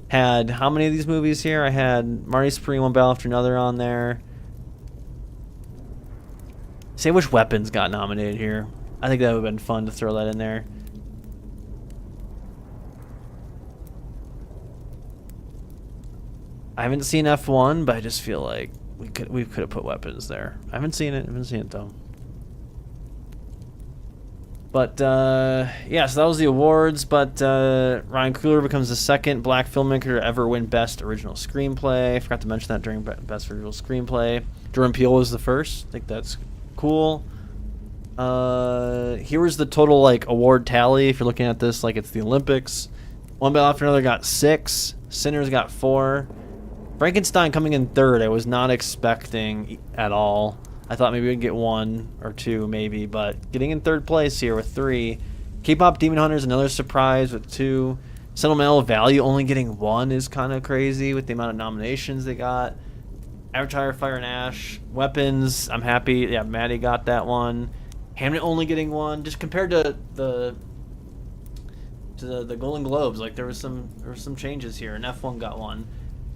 had how many of these movies here? I had Marty Supreme, One Battle After Another on there. Say which weapons got nominated here. I think that would have been fun to throw that in there. I haven't seen F1, but I just feel like we could have put weapons there. I haven't seen it. Though. But yeah, so that was the awards. But Ryan Coogler becomes the second black filmmaker to ever win Best Original Screenplay. I forgot to mention that during Best Original Screenplay. Jordan Peele was the first. I think that's cool. Here was the total like award tally. If you're looking at this like it's the Olympics, One Battle After Another got 6. Sinners got 4. Frankenstein coming in third. I was not expecting at all. I thought maybe we'd get 1 or 2 maybe, but getting in third place here with 3. K-Pop Demon Hunters another surprise with 2. Sentimental Value only getting 1 is kind of crazy with the amount of nominations they got. Avatar, Fire and Ash, Weapons. I'm happy. Yeah, Maddie got that one. Hamnet only getting 1. Just compared to the Golden Globes, like there was some changes here, and F1 got 1.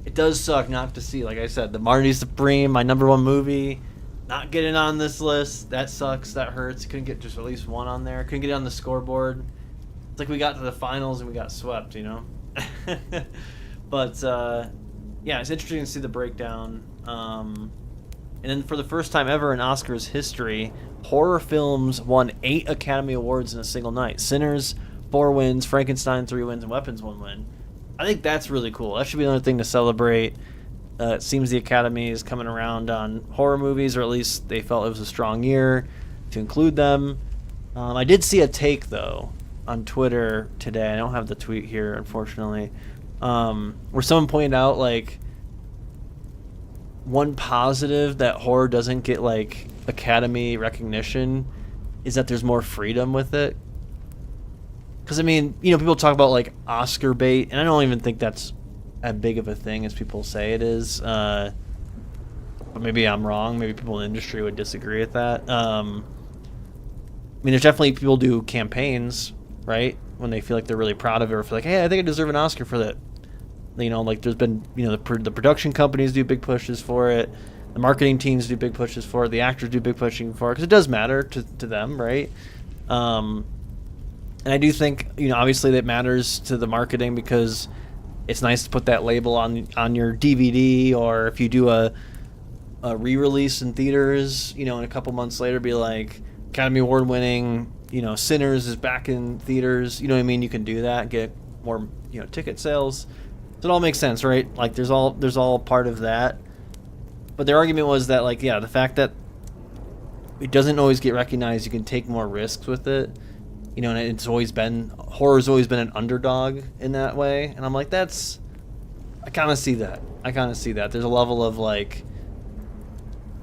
It does suck not to see, like I said, the Marty Supreme, my number 1 movie, not getting on this list. That sucks. That hurts. Couldn't get just at least 1 on there. Couldn't get it on the scoreboard. It's like we got to the finals and we got swept, you know? But, yeah, it's interesting to see the breakdown. And then for the first time ever in Oscars history, horror films won 8 Academy Awards in a single night. Sinners, 4 wins. Frankenstein, 3 wins. And Weapons, 1 win. I think that's really cool. That should be another thing to celebrate. It seems the Academy is coming around on horror movies, or at least they felt it was a strong year to include them. I did see a take, though, on Twitter today. I don't have the tweet here, unfortunately, where someone pointed out, like, one positive that horror doesn't get, like, Academy recognition is that there's more freedom with it. Because, I mean, you know, people talk about, like, Oscar bait, and I don't even think that's as big of a thing as people say it is. But maybe I'm wrong. Maybe people in the industry would disagree with that. I mean, there's definitely people do campaigns, right, when they feel like they're really proud of it, or feel like, hey, I think I deserve an Oscar for that. You know, like there's been, you know, the production companies do big pushes for it. The marketing teams do big pushes for it. The actors do big pushing for it, because it does matter to them, right? And I do think, you know, obviously that matters to the marketing, because it's nice to put that label on your DVD, or if you do a re-release in theaters, you know, and a couple months later be like, Academy Award winning, you know, Sinners is back in theaters. You know what I mean? You can do that, get more, you know, ticket sales. So it all makes sense, right? Like there's all part of that. But their argument was that, like, yeah, the fact that it doesn't always get recognized, you can take more risks with it. You know, and it's always been, horror's always been an underdog in that way. And I'm like, I kind of see that. There's a level of, like,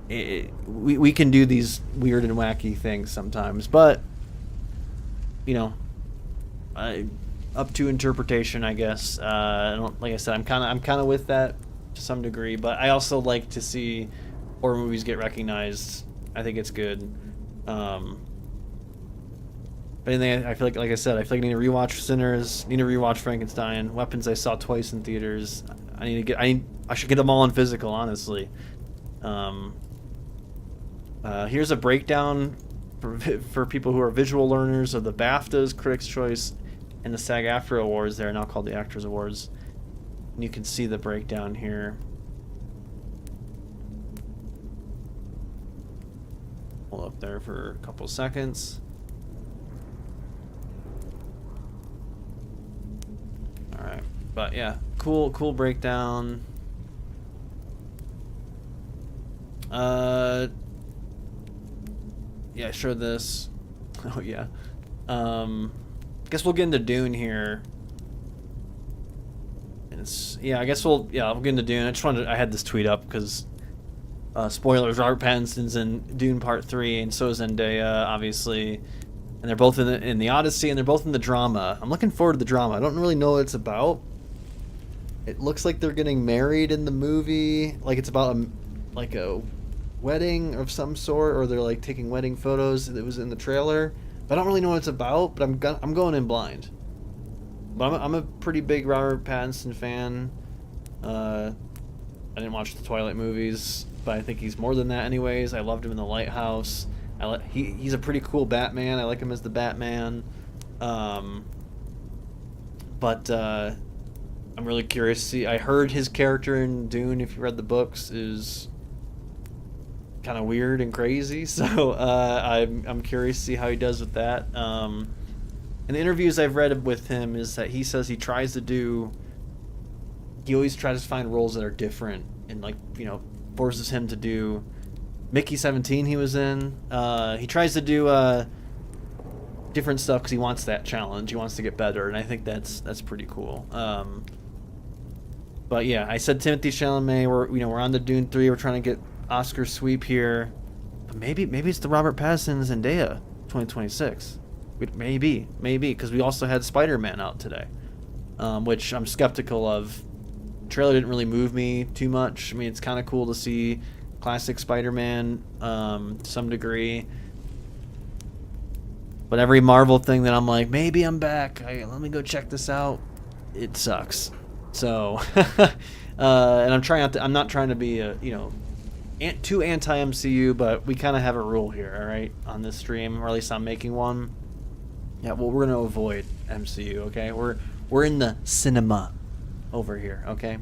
we can do these weird and wacky things sometimes. But, you know, up to interpretation, I guess. Like I said, I'm kind of with that to some degree. But I also like to see horror movies get recognized. I think it's good. But anything, I feel like I said, I feel like I need to rewatch Sinners, need to rewatch Frankenstein. Weapons I saw twice in theaters. I should get them all in physical, honestly. Here's a breakdown for people who are visual learners of the BAFTAs, Critics' Choice, and the SAG-AFTRA Awards. They're now called the Actors Awards. And you can see the breakdown here. Hold up there for a couple seconds. Alright, but yeah, cool breakdown. Yeah, I showed this. Oh yeah. Guess we'll get into Dune here. I guess we'll get into Dune. I had this tweet up because spoilers, Robert Pattinson's in Dune Part 3, and so is Zendaya, obviously. And they're both in the Odyssey, and they're both in the drama. I'm looking forward to the drama. I don't really know what it's about. It looks like they're getting married in the movie. Like it's about like a wedding of some sort, or they're like taking wedding photos. That was in the trailer, but I don't really know what it's about. But I'm going in blind. But I'm a pretty big Robert Pattinson fan. I didn't watch the Twilight movies, but I think he's more than that anyways. I loved him in The Lighthouse. He's a pretty cool Batman. I like him as the Batman. But I'm really curious to see. I heard his character in Dune, if you read the books, is kind of weird and crazy. So I'm curious to see how he does with that. In the interviews I've read with him is that he says he always tries to find roles that are different and, like, you know, forces him to do Mickey 17 he was in. He tries to do different stuff because he wants that challenge. He wants to get better, and I think that's pretty cool. But yeah, I said Timothée Chalamet. We're on the Dune 3. We're trying to get Oscar sweep here. But maybe it's the Robert Pattinson Zendaya 2026. Maybe because we also had Spider-Man out today, which I'm skeptical of. The trailer didn't really move me too much. I mean, it's kind of cool to see classic Spider-Man to some degree. But every Marvel thing that I'm like, maybe I'm back. Let me go check this out. It sucks. So, and I'm not trying to be too anti-MCU, but we kind of have a rule here, all right, on this stream, or at least I'm making one. Yeah, well, we're gonna avoid MCU, okay? We're in the cinema over here, okay?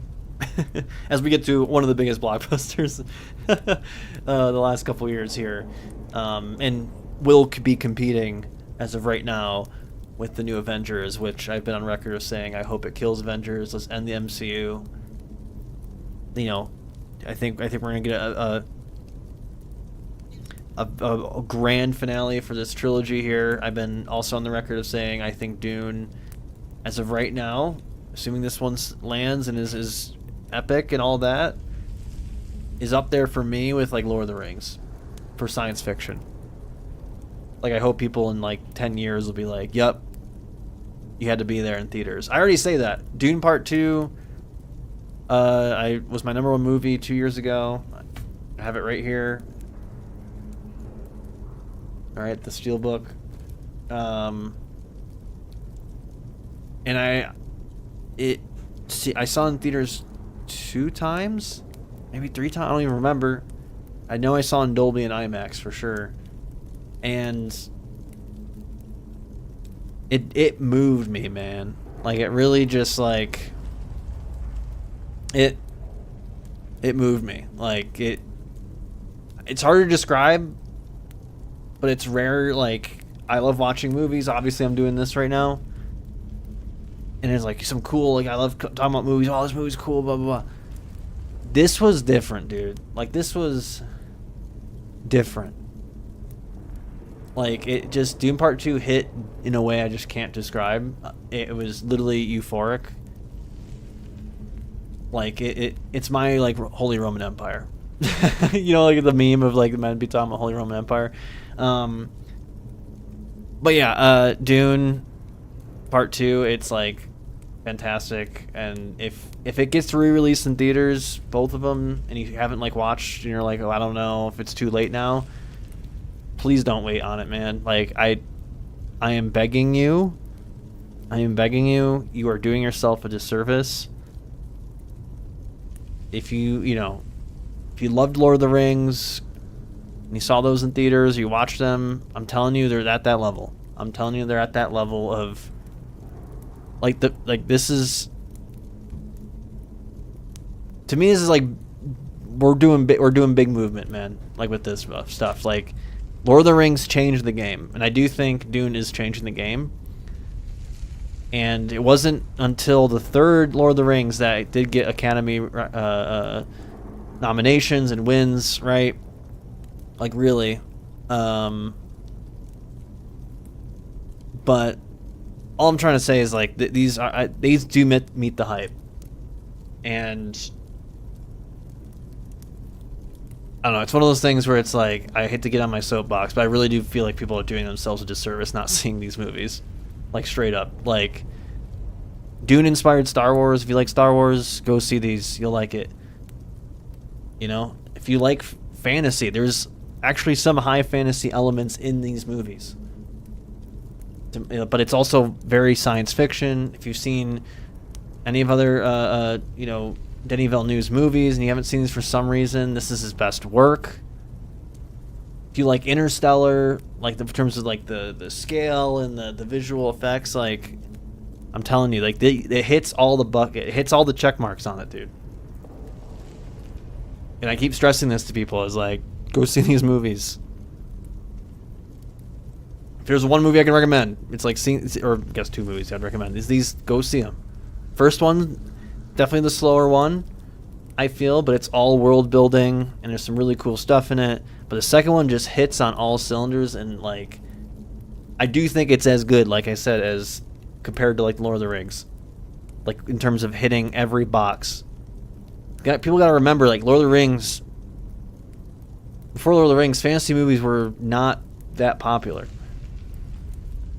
As we get to one of the biggest blockbusters the last couple years here, and will be competing as of right now with the new Avengers, which I've been on record of saying I hope it kills Avengers. Let's end the MCU. You know, I think we're gonna get a grand finale for this trilogy here. I've been also on the record of saying I think Dune, as of right now, assuming this one lands and is epic and all that, is up there for me with, like, Lord of the Rings for science fiction. Like, I hope people in like 10 years will be like, "Yep, you had to be there in theaters." I already say that. Dune Part 2 was my number one movie 2 years ago. I have it right here. All right, the Steelbook. And I saw it in theaters 2 times, maybe 3 times. I don't even remember. I know I saw it in Dolby and IMAX for sure, and it moved me, man. Like, it really just, like, it moved me. Like, it's hard to describe, but it's rare. Like, I love watching movies. Obviously, I'm doing this right now, and it's like some cool, like, I love talking about movies. Oh, this movie's cool, blah blah blah. This was different, dude. Like, this was different. Like, it just, Dune Part 2 hit in a way I just can't describe. It was literally euphoric. Like, it's my, like, Holy Roman Empire. You know, like the meme of, like, the men be talking about Holy Roman Empire. But yeah, Dune Part 2, it's, like, fantastic. And if it gets re-released in theaters, both of them, and you haven't, like, watched, and you're like, oh, I don't know if it's too late now, please don't wait on it, man. Like, I am begging you. You are doing yourself a disservice. If you loved Lord of the Rings and you saw those in theaters, you watched them, I'm telling you, they're at that level. I'm telling you, they're at that level of, this is, to me, this is like, we're doing big movement, man. Like, with this stuff, like, Lord of the Rings changed the game, and I do think Dune is changing the game. And it wasn't until the third Lord of the Rings that it did get Academy nominations and wins, right? Like, really. But all I'm trying to say is, like, these do meet the hype. And I don't know, it's one of those things where it's like, I hate to get on my soapbox, but I really do feel like people are doing themselves a disservice not seeing these movies. Like, straight up. Like, Dune inspired Star Wars. If you like Star Wars, go see these. You'll like it. You know, if you like fantasy, there's actually some high fantasy elements in these movies. But it's also very science fiction. If you've seen any of other, Denis Villeneuve's movies and you haven't seen these for some reason, this is his best work. If you like Interstellar, like in terms of like the scale and the visual effects, like I'm telling you, like it hits all the check marks on it, dude. And I keep stressing this to people is like, go see these movies. If there's one movie I can recommend, it's like or I guess 2 movies I'd recommend. Is these, go see them. First one, definitely the slower one, I feel, but it's all world building and there's some really cool stuff in it. But the second one just hits on all cylinders, and like I do think it's as good, like I said, as compared to like Lord of the Rings. Like in terms of hitting every box. People got to remember, like Lord of the Rings, before Lord of the Rings, fantasy movies were not that popular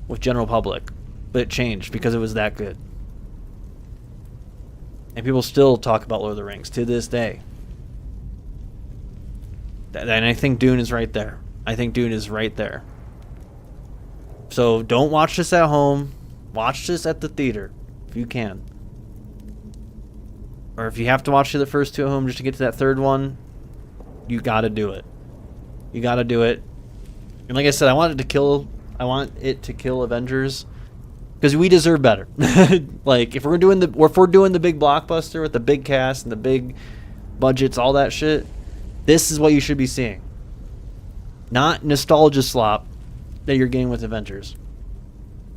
with general public, but it changed because it was that good. And people still talk about Lord of the Rings to this day. And I think Dune is right there. I think Dune is right there. So don't watch this at home. Watch this at the theater if you can. Or if you have to watch the first 2 at home just to get to that third one, you gotta do it. You gotta do it. And like I said, I want it to kill Avengers because we deserve better. Like if we're doing the big blockbuster with the big cast and the big budgets, all that shit, this is what you should be seeing. Not nostalgia slop that you're getting with Avengers.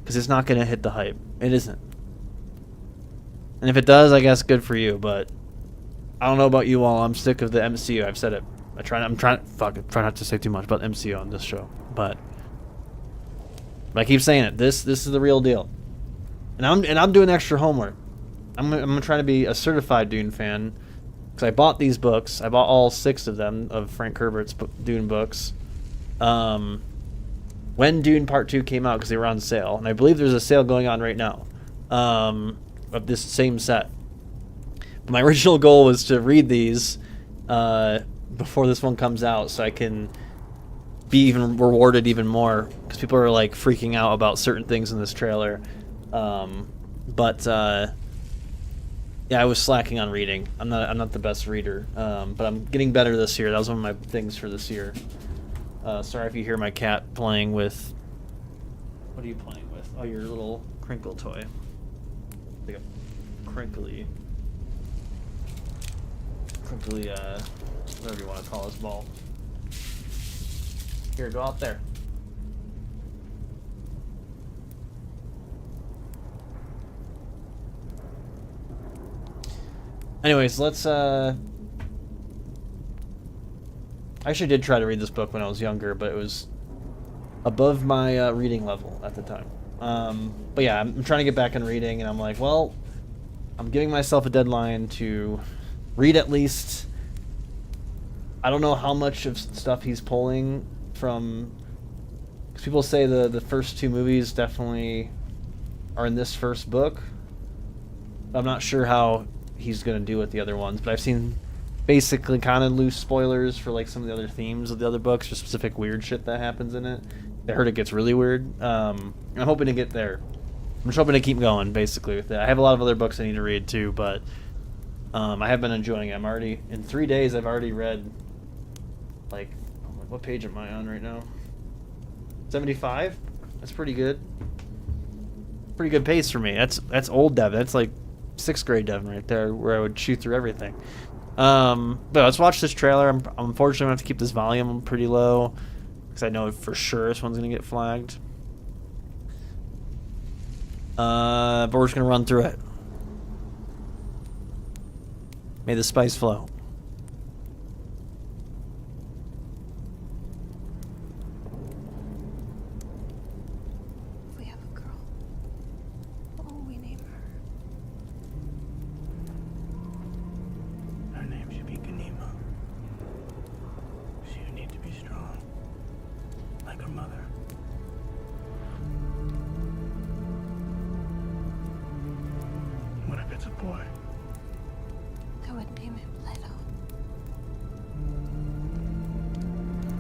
Because it's not gonna hit the hype. It isn't. And if it does, I guess good for you, but I don't know about you all. I'm sick of the MCU. I've said it. Try not to say too much about MCU on this show, but I keep saying it. This is the real deal. And I'm doing extra homework. I'm gonna try to be a certified Dune fan because I bought these books. I bought all 6 of them of Frank Herbert's Dune books. When Dune Part 2 came out, because they were on sale, and I believe there's a sale going on right now. Of this same set. But my original goal was to read these before this one comes out so I can be even rewarded even more, because people are like freaking out about certain things in this trailer. Yeah, I was slacking on reading. I'm not the best reader, but I'm getting better this year. That was one of my things for this year. Sorry if you hear my cat playing with... What are you playing with? Oh, your little crinkle toy. Like a crinkly, whatever you want to call this ball. Here, go out there. Anyways, let's, I actually did try to read this book when I was younger, but it was above my reading level at the time. But yeah, I'm trying to get back in reading, and I'm like, well, I'm giving myself a deadline to read at least, I don't know how much of stuff he's pulling from, because people say the first 2 movies definitely are in this first book. I'm not sure how he's going to do with the other ones, but I've seen basically kind of loose spoilers for like some of the other themes of the other books, or specific weird shit that happens in it. I heard it gets really weird. I'm hoping to get there. I'm just hoping to keep going, basically, with it. I have a lot of other books I need to read, too, but I have been enjoying it. I'm already... In 3 days, I've already read, like... What page am I on right now? 75? That's pretty good. Pretty good pace for me. That's old Devon. That's like 6th grade Devon right there, where I would shoot through everything. But let's watch this trailer. I'm unfortunately going to have to keep this volume pretty low, because I know for sure this one's going to get flagged. But we're just going to run through it. May the spice flow. If we have a girl, what will we name her? Her name should be Ganima. She would need to be strong, like her mother. What if it's a boy? I would name him Leto.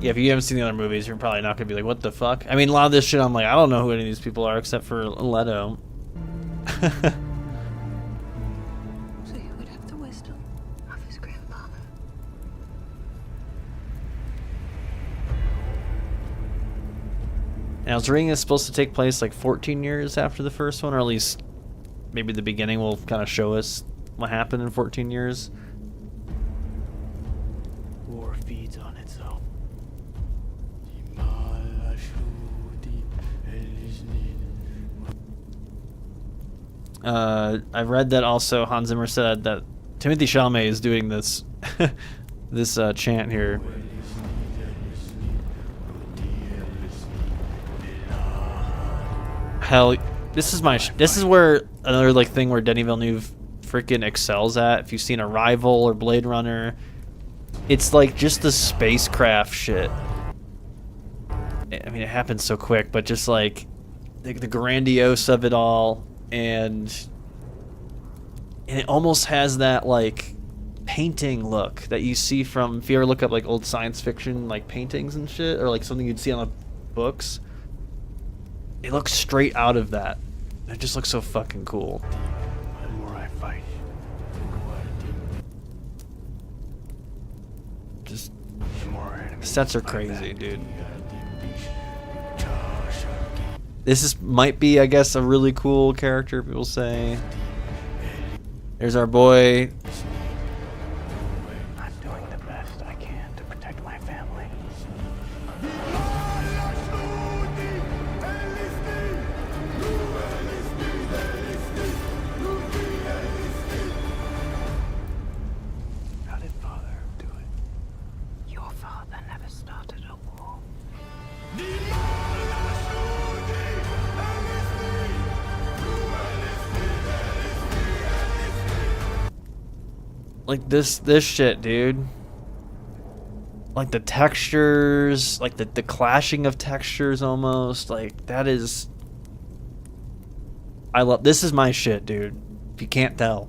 Yeah, if you haven't seen the other movies, you're probably not gonna be like, what the fuck? I mean, a lot of this shit, I'm like, I don't know who any of these people are except for Leto. So he would have the wisdom of his grandfather. Now, is Ring is supposed to take place like 14 years after the first one, or at least maybe the beginning will kind of show us what happened in 14 years. War feeds on itself. I've read that also Hans Zimmer said that Timothy Chalamet is doing this this chant here. Hell, this is where another like thing where Denis Villeneuve freaking excels at. If you've seen Arrival or Blade Runner, it's like just the spacecraft shit. I mean, it happens so quick, but just like the grandiose of it all, and it almost has that like painting look that you see from, if you ever look up like old science fiction like paintings and shit, or like something you'd see on the books. It looks straight out of that. It just looks so fucking cool. The more I fight, the more I do. Just The more enemies sets are fight crazy, back. dude. This might be, I guess, a really cool character, people say. There's our boy. I'm doing the best I can to protect my family. How did father do it? Your father never started a war. Like this shit, dude. Like the textures, like the clashing of textures almost. Like that is, I love, this is my shit, dude. If you can't tell.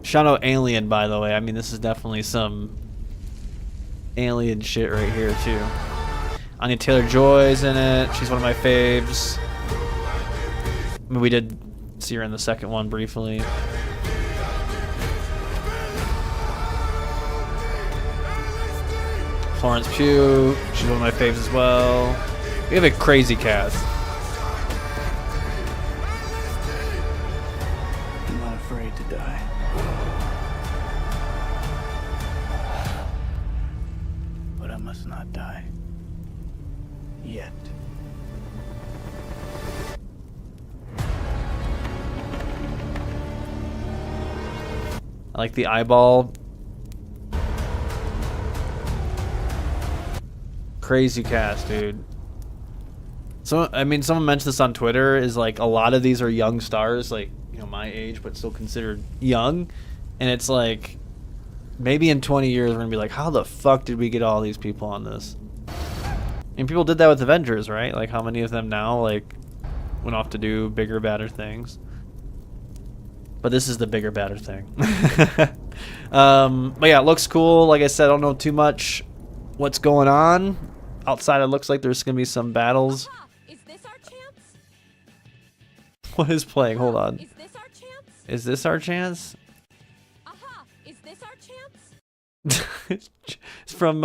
Shout out Alien, by the way. I mean, this is definitely some Alien shit right here too. Anya Taylor-Joy's in it. She's one of my faves. I mean, we did see her in the second one briefly. Florence Pugh, she's one of my faves as well. We have a crazy cast. I'm not afraid to die. But I must not die. Yet. I like the eyeball. Crazy cast, dude. So, I mean, someone mentioned this on Twitter, is like a lot of these are young stars, like, you know, my age, but still considered young. And it's like, maybe in 20 years we're gonna be like, how the fuck did we get all these people on this? And people did that with Avengers, right? Like, how many of them now, like, went off to do bigger, badder things? But this is the bigger, badder thing. But yeah, it looks cool. Like I said, I don't know too much what's going on. Outside, it looks like there's going to be some battles. Aha! Is this our chance? What is playing? Hold on. Is this our chance? Is this our chance? Aha! Is this our chance? It's from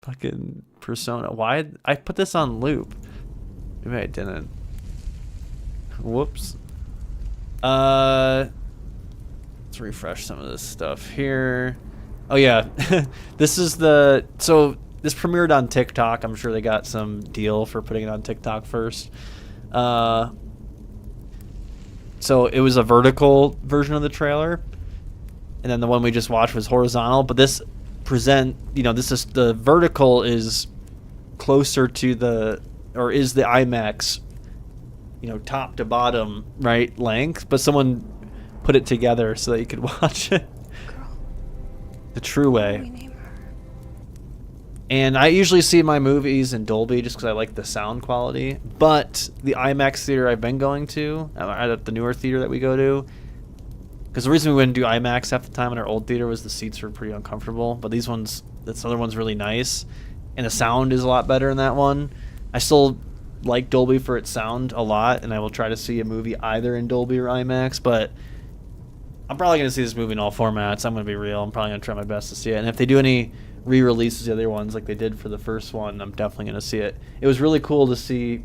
fucking Persona. Why? I put this on loop. Maybe I didn't. Whoops. Let's refresh some of this stuff here. Oh yeah, this is the, so this premiered on TikTok. I'm sure they got some deal for putting it on TikTok first. So it was a vertical version of the trailer, and then the one we just watched was horizontal. But this this is, the vertical is closer to the, or is the IMAX, top to bottom, right, length, but someone put it together so that you could watch it Girl, the true what do way. we name her? And I usually see my movies in Dolby just because I like the sound quality. But the IMAX theater I've been going to, at the newer theater that we go to, because Because the reason we wouldn't do IMAX half the time in our old theater was the seats were pretty uncomfortable. But these ones, this other one's really nice, and the sound is a lot better in that one. I still like Dolby for its sound a lot, and I will try to see a movie either in Dolby or IMAX. But I'm probably gonna see this movie in all formats. I'm gonna be real. I'm probably gonna try my best to see it. And if they do any re-releases of the other ones like they did for the first one, I'm definitely gonna see it. It was really cool to see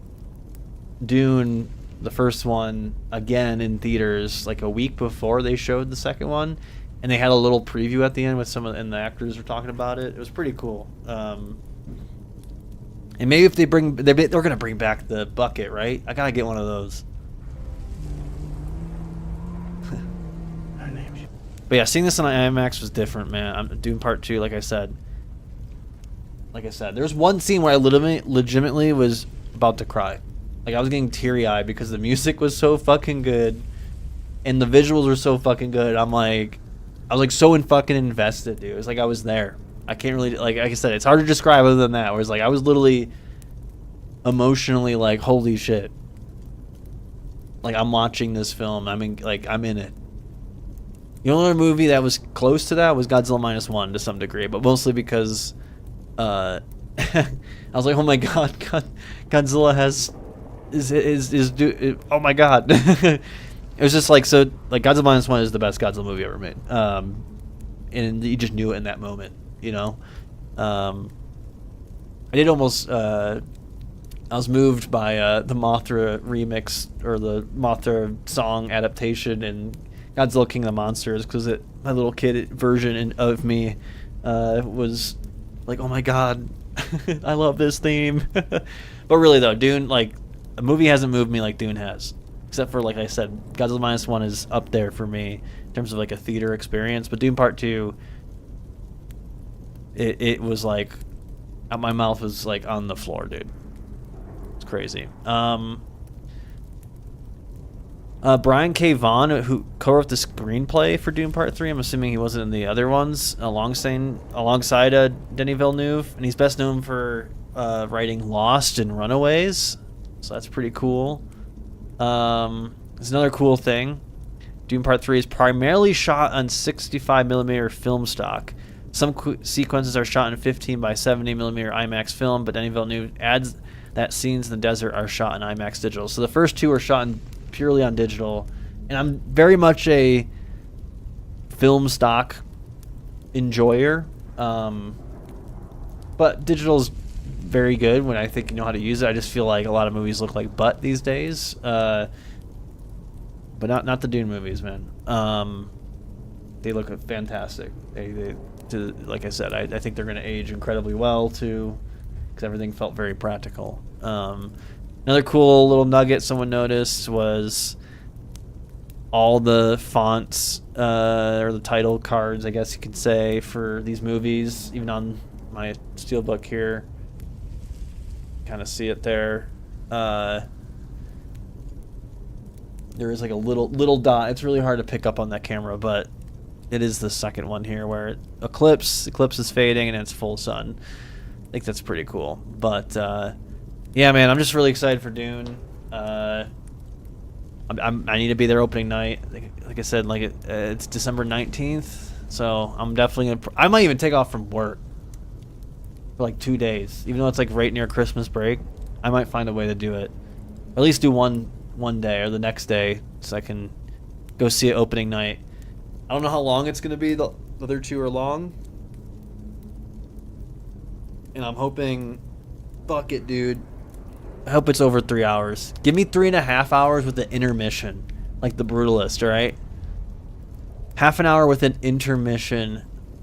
Dune, the first one, again in theaters like a week before they showed the second one, and they had a little preview at the end with some of and the actors were talking about it. It was pretty cool. And maybe if they're gonna bring back the bucket, right? I gotta get one of those. But yeah, seeing this on IMAX was different, man. Dune Part 2, like I said, there's one scene where I legitimately was about to cry. Like, I was getting teary-eyed because the music was so fucking good and the visuals were so fucking good. I was like so fucking invested, dude. It was like I was there. I can't really, like I said, it's hard to describe other than that. Whereas like I was literally emotionally like, holy shit. Like, I'm watching this film. I'm in it. The only other movie that was close to that was Godzilla -1 to some degree, but mostly because I was like, oh my god, Godzilla oh my god. It was just like, so like Godzilla -1 is the best Godzilla movie ever made. And you just knew it in that moment, you know. I did almost I was moved by the Mothra remix or the Mothra song adaptation and Godzilla King of the Monsters, because my little kid version of me was like, oh my god, I love this theme. But really though, Dune, like, a movie hasn't moved me like Dune has, except for, like I said, Godzilla -1 is up there for me in terms of like a theater experience. But Dune Part 2, it was like, my mouth was like on the floor, dude. It's crazy. Brian K. Vaughan, who co-wrote the screenplay for Dune Part 3, I'm assuming he wasn't in the other ones, alongside Denis Villeneuve, and he's best known for writing Lost and Runaways, so that's pretty cool. There's another cool thing. Dune Part 3 is primarily shot on 65mm film stock. Some sequences are shot in 15x70mm IMAX film, but Denis Villeneuve adds that scenes in the desert are shot in IMAX digital. So the first two are shot purely on digital, and I'm very much a film stock enjoyer, but digital's very good when I think you know how to use it. I just feel like a lot of movies look like butt these days, but not the Dune movies, man. They look fantastic. Like I said, I think they're going to age incredibly well too, because everything felt very practical. Another cool little nugget someone noticed was all the fonts, or the title cards, I guess you could say, for these movies, even on my steelbook here. Kind of see it there. There is like a little dot. It's really hard to pick up on that camera, but it is the second one here where it eclipse is fading and it's full sun. I think that's pretty cool. But yeah, man, I'm just really excited for Dune. I need to be there opening night. Like I said, like it's December 19th, so I'm definitely gonna. I might even take off from work for like 2 days, even though it's like right near Christmas break. I might find a way to do it, or at least do one day or the next day, so I can go see it opening night. I don't know how long it's gonna be. The other two are long, and I'm hoping. Fuck it, dude. I hope it's over 3 hours. Give me 3.5 hours with an intermission, like The Brutalist, alright? Half an hour with an intermission,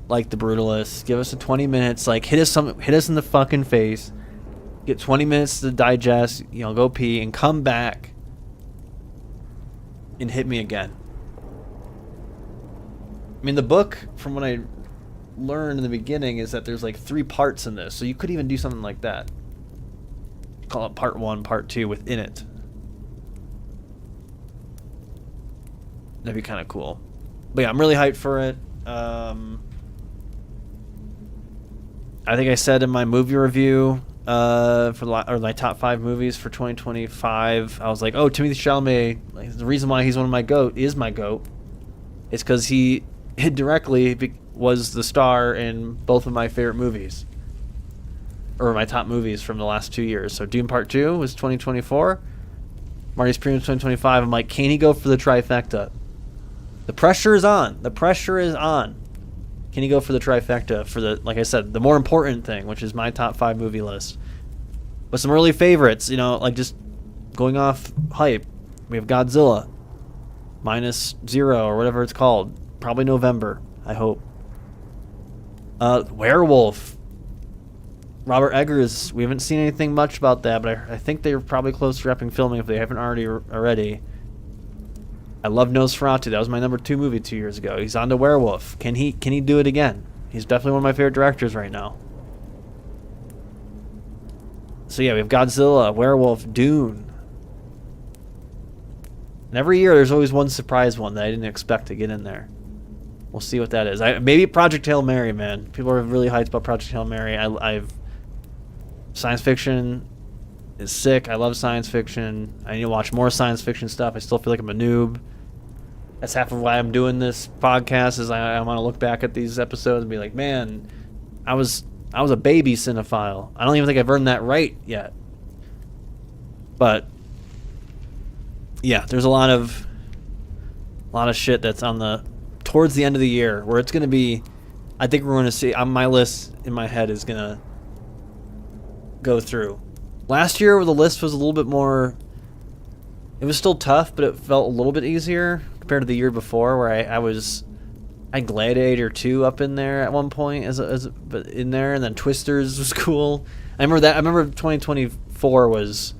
like The Brutalist. Give us a 20 minutes, like hit us in the fucking face. Get 20 minutes to digest, go pee, and come back and hit me again. I mean, the book, from what I learned in the beginning, is that there's like 3 parts in this, so you could even do something like that. Call it part 1, part 2 within it. That'd be kind of cool. But yeah, I'm really hyped for it. I think I said in my movie review for my top 5 movies for 2025, I was like, oh, Timothée Chalamet, like, the reason why he's one of my GOAT is my GOAT. It's because he indirectly was the star in both of my favorite movies, or my top movies from the last 2 years. So Dune Part 2 was 2024. Marty's Premium 2025. I'm like, can he go for the trifecta? The pressure is on. The pressure is on. Can he go for the trifecta for the, like I said, the more important thing, which is my top 5 movie list? But some early favorites, you know, like just going off hype. We have Godzilla, -0 or whatever it's called. Probably November, I hope. Werewolf. Robert Eggers. We haven't seen anything much about that, but I think they're probably close to wrapping filming if they haven't already. I love Nosferatu. That was my number 2 movie 2 years ago. He's on to Werewolf. Can he do it again? He's definitely one of my favorite directors right now. So yeah, we have Godzilla, Werewolf, Dune. And every year there's always one surprise one that I didn't expect to get in there. We'll see what that is. Maybe Project Hail Mary, man. People are really hyped about Project Hail Mary. Science fiction is sick. I love science fiction. I need to watch more science fiction stuff. I still feel like I'm a noob. That's half of why I'm doing this podcast, is I want to look back at these episodes and be like, man, I was a baby cinephile. I don't even think I've earned that right yet. But yeah, there's a lot of shit that's on towards the end of the year where it's going to be, I think we're going to see, on my list in my head is going to go through. Last year, the list was a little bit more, it was still tough, but it felt a little bit easier compared to the year before, where I had Gladiator 2 up in there at one point but in there, and then Twisters was cool. I remember 2024 was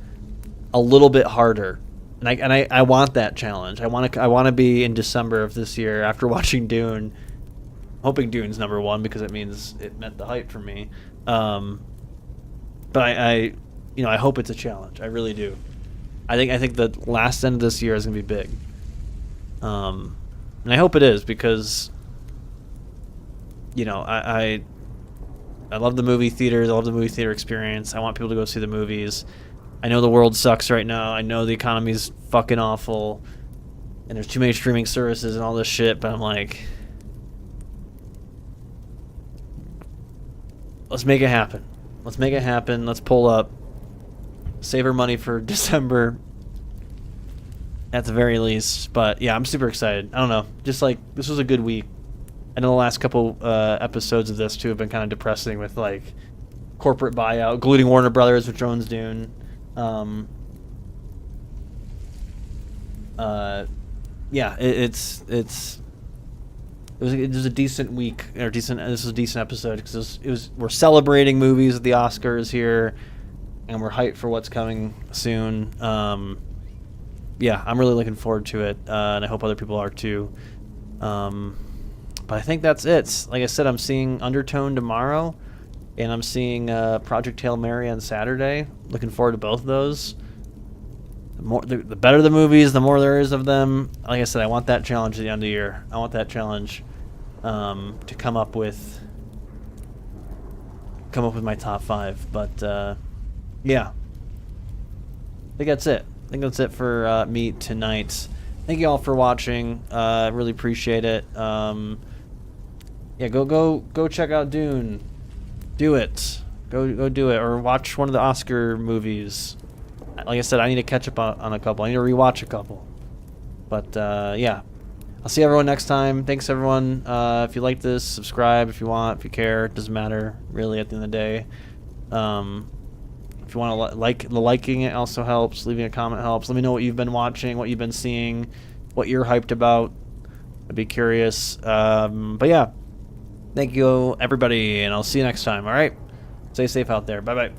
a little bit harder. And I want that challenge. I want to be in December of this year after watching Dune. Hoping Dune's number 1 because it means it met the hype for me. But I hope it's a challenge. I really do. I think the last end of this year is gonna be big. And I hope it is because, you know, I love the movie theaters. I love the movie theater experience. I want people to go see the movies. I know the world sucks right now. I know the economy's fucking awful. And there's too many streaming services and all this shit. But I'm like, let's make it happen. Let's make it happen. Let's pull up. Save our money for December. At the very least. But yeah, I'm super excited. I don't know. Just like, this was a good week. I know the last couple episodes of this too have been kind of depressing with like corporate buyout, including Warner Brothers, which owns Dune. Yeah, it was a decent week, or decent. This was a decent episode because we're celebrating movies at the Oscars here, and we're hyped for what's coming soon. Yeah, I'm really looking forward to it, and I hope other people are too. But I think that's it. Like I said, I'm seeing Undertone tomorrow. And I'm seeing Project Hail Mary on Saturday. Looking forward to both of those. The better the movies, the more there is of them. Like I said, I want that challenge at the end of the year. I want that challenge to come up with my top 5. But yeah, I think that's it. I think that's it for me tonight. Thank you all for watching. I really appreciate it. Yeah, go check out Dune. Do it. Go do it. Or watch one of the Oscar movies. Like I said, I need to catch up on a couple. I need to rewatch a couple. But yeah, I'll see everyone next time. Thanks everyone. If you like this, subscribe if you want, if you care. It doesn't matter really at the end of the day. If you want to liking it also helps. Leaving a comment helps. Let me know what you've been watching, what you've been seeing, what you're hyped about. I'd be curious. But yeah. Thank you, everybody, and I'll see you next time, all right? Stay safe out there. Bye-bye.